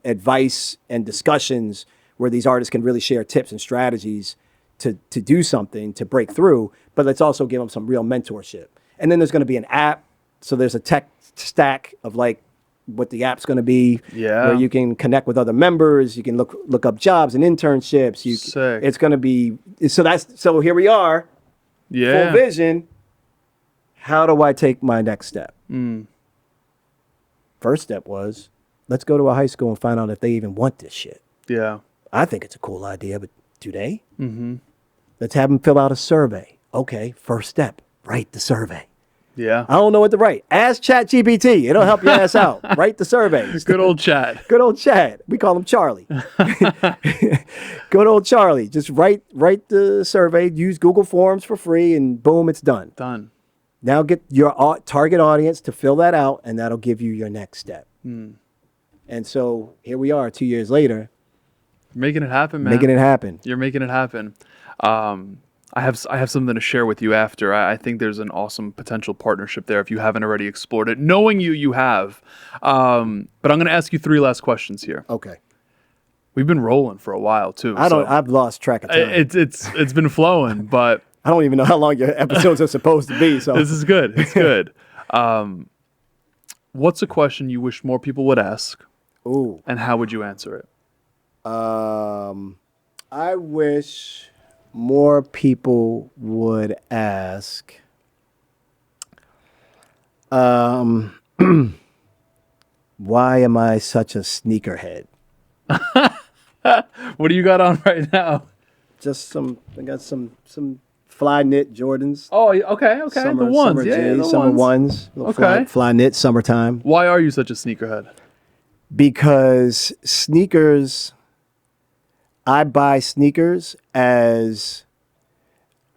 advice and discussions where these artists can really share tips and strategies to do something, to break through, but let's also give them some real mentorship. And then there's going to be an app. So there's a tech stack of like what the app's going to be, Yeah. where you can connect with other members. You can look up jobs and internships. Sick. It's going to be, so here we are, Yeah. full vision. How do I take my next step? First step was, let's go to a high school and find out if they even want this shit. Yeah. I think it's a cool idea, but do they? Let's have them fill out a survey. Okay, first step, write the survey. Yeah. I don't know what to write. Ask ChatGPT. It'll help your ass out. Write the survey. Good old chat. Good old Chad. We call him Charlie. Good old Charlie. Just write the survey, use Google Forms for free, and boom, it's done. Done. Now get your target audience to fill that out, and that'll give you your next step. And so here we are 2 years later. Making it happen, man. Making it happen. You're making it happen. I have something to share with you after. I think there's an awesome potential partnership there if you haven't already explored it. Knowing you have. But I'm going to ask you 3 last questions here. Okay. We've been rolling for a while too. I've lost track of time. It's been flowing, but I don't even know how long your episodes are supposed to be. So this is good. It's good. What's a question you wish more people would ask? Ooh. And how would you answer it? I wish more people would ask, why am I such a sneakerhead? What do you got on right now? Just I got some fly knit Jordans. Oh, okay. Summer, The ones. summer Yeah, J's, the summer ones. ones. Okay. Fly knit, summertime. Why are you such a sneakerhead? Because sneakers, I buy sneakers as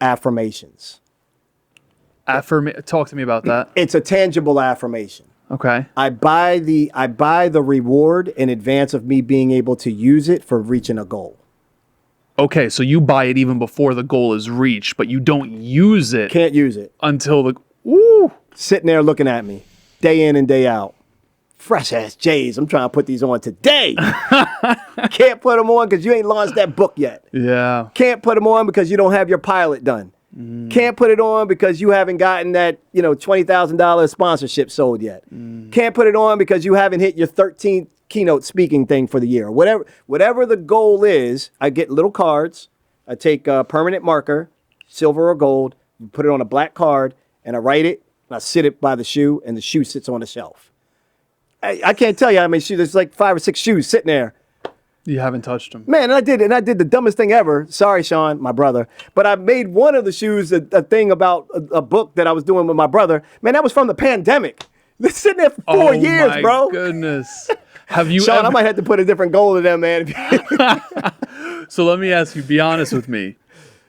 affirmations. Talk to me about that. It's a tangible affirmation. Okay. I buy the reward in advance of me being able to use it for reaching a goal. Okay, so you buy it even before the goal is reached, but you don't use it Can't use it. until the woo. Sitting there looking at me, day in and day out. Fresh ass J's. I'm trying to put these on today. Can't put them on because you ain't launched that book yet. Yeah. Can't put them on because you don't have your pilot done. Can't put it on because you haven't gotten that, $20,000 sponsorship sold yet. Can't put it on because you haven't hit your 13th keynote speaking thing for the year. Whatever the goal is, I get little cards. I take a permanent marker, silver or gold, put it on a black card, and I write it, and I sit it by the shoe, and the shoe sits on the shelf. I can't tell you how many shoes. There's like 5 or 6 shoes sitting there. You haven't touched them. Man, and I did the dumbest thing ever. Sorry, Sean, my brother. But I made one of the shoes a thing about a book that I was doing with my brother. Man, that was from the pandemic. It's sitting there for 4 years, bro. Oh my goodness. Have you Sean, ever... I might have to put a different goal to them, man. So let me ask you, be honest with me.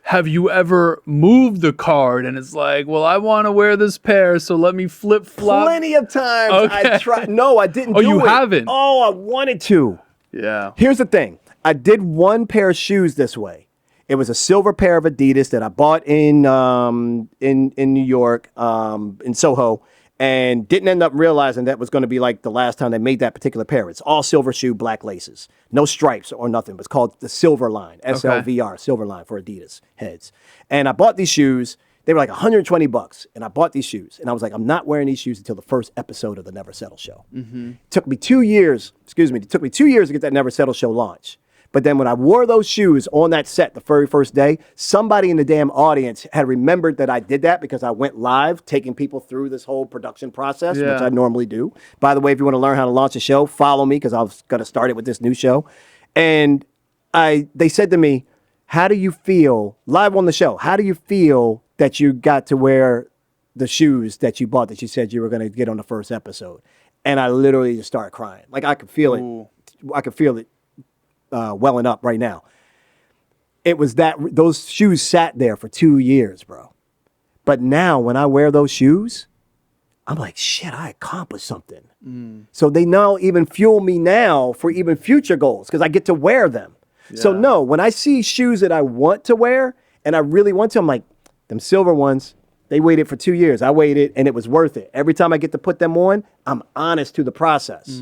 Have you ever moved the card and it's like, well, I want to wear this pair, so let me flip-flop? Plenty of times Okay. I tried. No, I didn't Oh, do it. you haven't? Oh, I wanted to. Yeah. Here's the thing. I did one pair of shoes this way. It was a silver pair of Adidas that I bought in New York, in Soho. and didn't end up realizing that was going to be like the last time they made that particular pair. It's all silver shoe, black laces, no stripes or nothing. It's called the Silver Line, SLVR, Silver Line for Adidas heads. And I bought these shoes. They were like $120, and I bought these shoes. And I was like, I'm not wearing these shoes until the first episode of the Never Settle show. It took me 2 years, it took me 2 years to get that Never Settle show launched. But then when I wore those shoes on that set the very first day, somebody in the damn audience had remembered that I did that because I went live taking people through this whole production process, which I normally do. By the way, if you want to learn how to launch a show, follow me because I was going to start it with this new show. And they said to me, how do you feel, live on the show, how do you feel that you got to wear the shoes that you bought that you said you were going to get on the first episode? And I literally just started crying. Like I could feel it. I could feel it. Welling up right now. It was that those shoes sat there for 2 years, bro. But now when I wear those shoes, I'm like, shit, I accomplished something. So they now even fuel me now for even future goals because I get to wear them. So no, when I see shoes that I want to wear and I really want to, I'm like, them silver ones, they waited for 2 years. I waited and it was worth it. Every time I get to put them on, I'm honest to the process.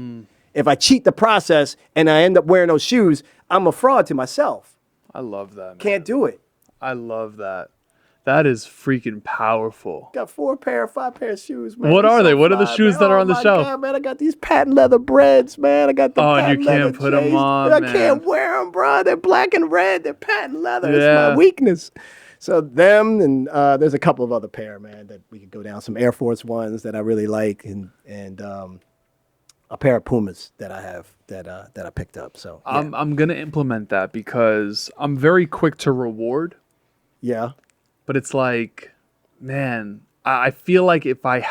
If I cheat the process and I end up wearing those shoes, I'm a fraud to myself. I love that, man. Can't do it. I love that. That is freaking powerful. Got 5 pair of shoes, man. What are they? What are the fly, shoes man. that are on the shelf? God, man, I got these patent leather breads, man. I got the and patent you leather can't put them J's. on, I man. can't wear them, bro. They're black and red. They're patent leather. It's Yeah. my weakness. So them and there's a couple of other pair, man, that we could go down. Some Air Force Ones that I really like and a pair of Pumas that I have that I picked up. So yeah. I'm gonna implement that because I'm very quick to reward. Yeah. But it's like, man, I feel like if I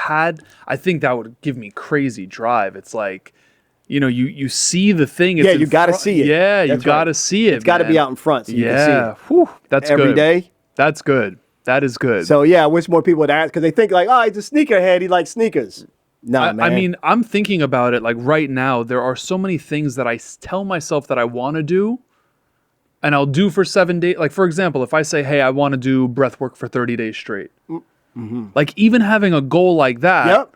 think that would give me crazy drive. It's like, you see the thing. It's you got to see it. Yeah, you That's got to right. see it. It's got to be out in front so you can see it. Whew, that's Every good. day. That's good. That is good. So yeah, I wish more people would ask because they think like, oh, he's a sneakerhead. He likes sneakers. Nah, man. I mean, I'm thinking about it like right now, there are so many things that I tell myself that I want to do and I'll do for 7 days. Like, for example, if I say, hey, I want to do breath work for 30 days straight. Like even having a goal like that,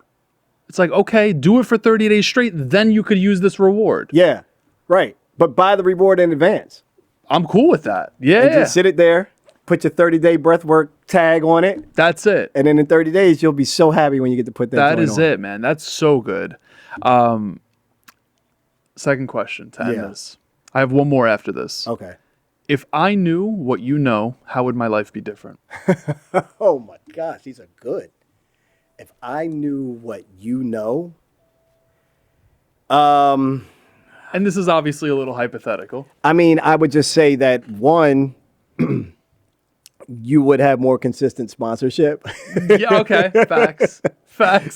it's like, okay, do it for 30 days straight. Then you could use this reward. Yeah, right. But buy the reward in advance. I'm cool with that. Yeah. And just sit it there, put your 30-day breath work tag on it. That's it. And then in 30 days, you'll be so happy when you get to put that That joint is on. it, man. That's so good. Second question to end this. I have one more after this. Okay. If I knew what you know, how would my life be different? Oh my gosh, these are good. If I knew what you know, And this is obviously a little hypothetical. I mean, I would just say that one, you would have more consistent sponsorship. Yeah, okay. Facts.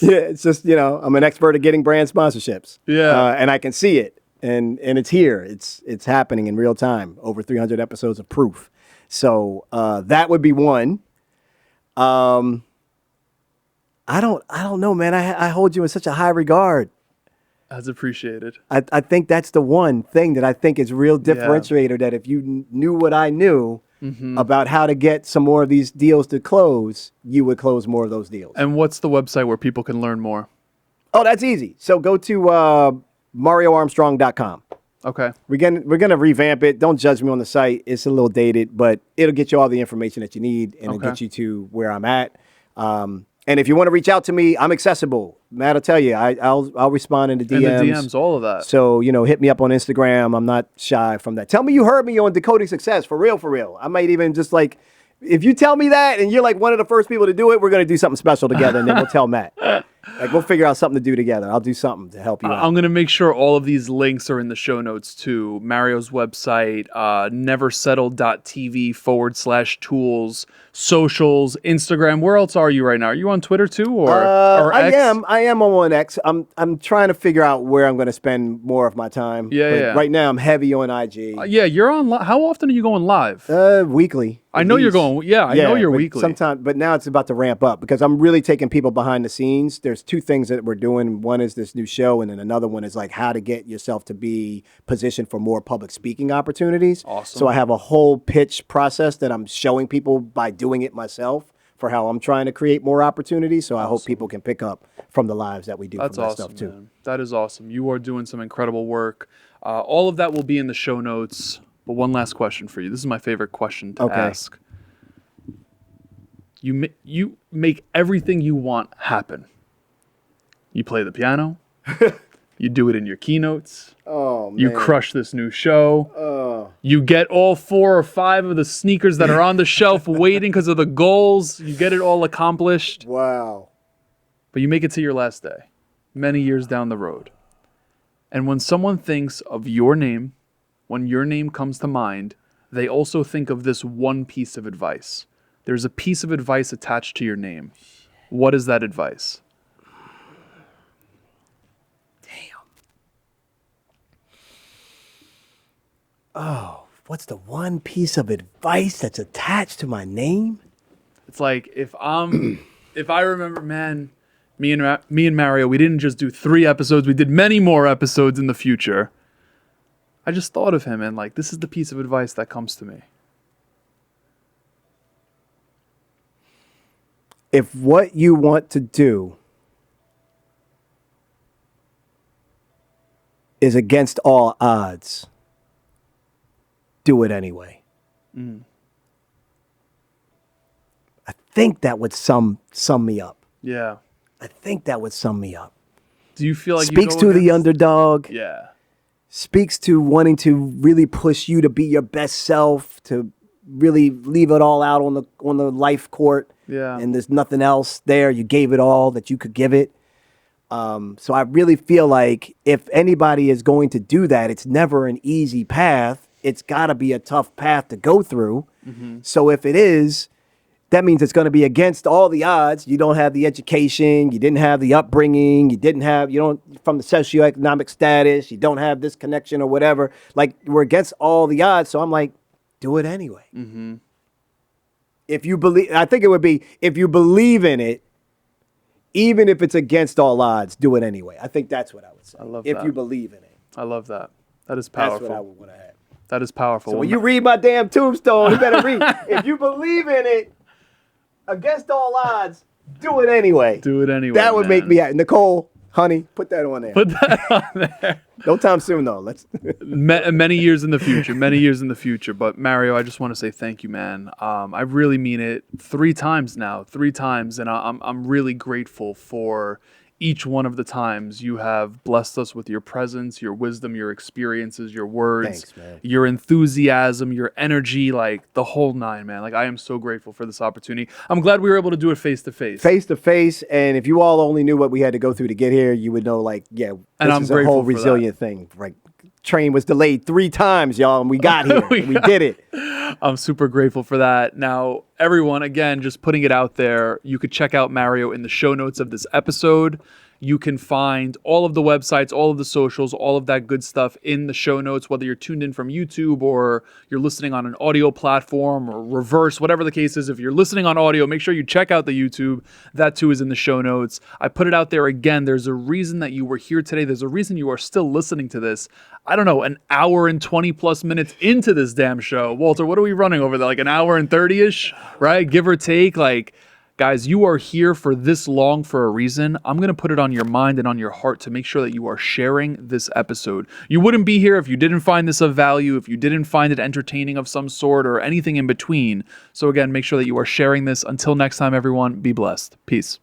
Yeah, it's just, I'm an expert at getting brand sponsorships. Yeah. And I can see it. And it's here. It's happening in real time. Over 300 episodes of proof. So that would be one. I don't know, man. I hold you in such a high regard. As appreciated. I think that's the one thing that I think is real differentiator. That if you knew what I knew about how to get some more of these deals to close, you would close more of those deals. And what's the website where people can learn more? Oh, that's easy. So go to MarioArmstrong.com. Okay. We're gonna revamp it. Don't judge me on the site. It's a little dated, but it'll get you all the information that you need and it'll get you to where I'm at. And if you want to reach out to me, I'm accessible. Matt will tell you, I'll respond in the DMs. And the DMs, all of that. So, hit me up on Instagram. I'm not shy from that. Tell me you heard me on Decoding Success, for real, for real. I might even just like, if you tell me that and you're like one of the first people to do it, we're going to do something special together and then we'll tell Matt. Like, we'll figure out something to do together. I'll do something to help you out. I'm going to make sure all of these links are in the show notes too. Mario's website, neversettle.tv/tools, socials, Instagram. Where else are you right now? Are you on Twitter too? Or I X? am on X. I'm trying to figure out where I'm going to spend more of my time. Yeah. Right now I'm heavy on IG. Yeah, you're on. How often are you going live? Weekly. I know you're going. Yeah, I know you're but weekly. Sometimes, but now it's about to ramp up because I'm really taking people behind the scenes. There's two things that we're doing. One is this new show, and then another one is like how to get yourself to be positioned for more public speaking opportunities. Awesome. So I have a whole pitch process that I'm showing people by doing it myself for how I'm trying to create more opportunities. So I hope people can pick up from the lives that we do That's from that awesome, stuff too. man. That is awesome. You are doing some incredible work. All of that will be in the show notes. But one last question for you. This is my favorite question to ask. You make everything you want happen. You play the piano. You do it in your keynotes. Oh man. You crush this new show. You get all 4 or 5 of the sneakers that are on the shelf waiting because of the goals. You get it all accomplished. Wow. But you make it to your last day, many years down the road. And when someone thinks of your name, when your name comes to mind, they also think of this one piece of advice. There's a piece of advice attached to your name. What is that advice? Oh, what's the one piece of advice that's attached to my name? It's like if I remember, man, me and Mario, we didn't just do 3 episodes, we did many more episodes in the future. I just thought of him and like, this is the piece of advice that comes to me. If what you want to do is against all odds, do it anyway. I think that would sum me up. Yeah. I think that would sum me up. Do you feel like Speaks you go to the against- underdog. Yeah. Speaks to wanting to really push you to be your best self, to really leave it all out on the life court. Yeah. And there's nothing else there. You gave it all that you could give it. So I really feel like if anybody is going to do that, it's never an easy path. It's got to be a tough path to go through. So if it is, that means it's going to be against all the odds. You don't have the education, you didn't have the upbringing, you don't from the socioeconomic status, you don't have this connection or whatever. Like, we're against all the odds. So I'm like, do it anyway. If you believe, I think it would be, if you believe in it, even if it's against all odds, do it anyway. I think that's what I would say. I love if that. you believe in it. I love that. That is That's powerful. what I would want to have. That is powerful. So when you read my damn tombstone, you better read. If you believe in it, against all odds, do it anyway. do it anyway. That would make man. me happy. Nicole, honey, put that on there. Put that on there. No time soon, though. Let's. Many years in the future. Many years in the future. But Mario, I just want to say thank you, man. I really mean it. 3 times now. 3 times, and I'm really grateful for each one of the times you have blessed us with your presence, your wisdom, your experiences, your words, Thanks, man. your enthusiasm, your energy, like the whole 9, man. Like, I am so grateful for this opportunity. I'm glad we were able to do it face to face. Face to face, and if you all only knew what we had to go through to get here, you would know, like, yeah, this And I'm is a grateful whole for resilient thing. Like, train was delayed 3 times, y'all, and we got here. we did it. I'm super grateful for that. Now, everyone, again, just putting it out there, you could check out Mario in the show notes of this episode. You can find all of the websites, all of the socials, all of that good stuff in the show notes, whether you're tuned in from YouTube or you're listening on an audio platform or reverse, whatever the case is. If you're listening on audio, make sure you check out the YouTube. That too is in the show notes. I put it out there again. There's a reason that you were here today. There's a reason you are still listening to this. I don't know, an hour and 20 plus minutes into this damn show. Walter, what are we running over there? Like an hour and 30-ish, right? Give or take. Like, guys, you are here for this long for a reason. I'm going to put it on your mind and on your heart to make sure that you are sharing this episode. You wouldn't be here if you didn't find this of value, if you didn't find it entertaining of some sort or anything in between. So again, make sure that you are sharing this. Until next time, everyone, be blessed. Peace.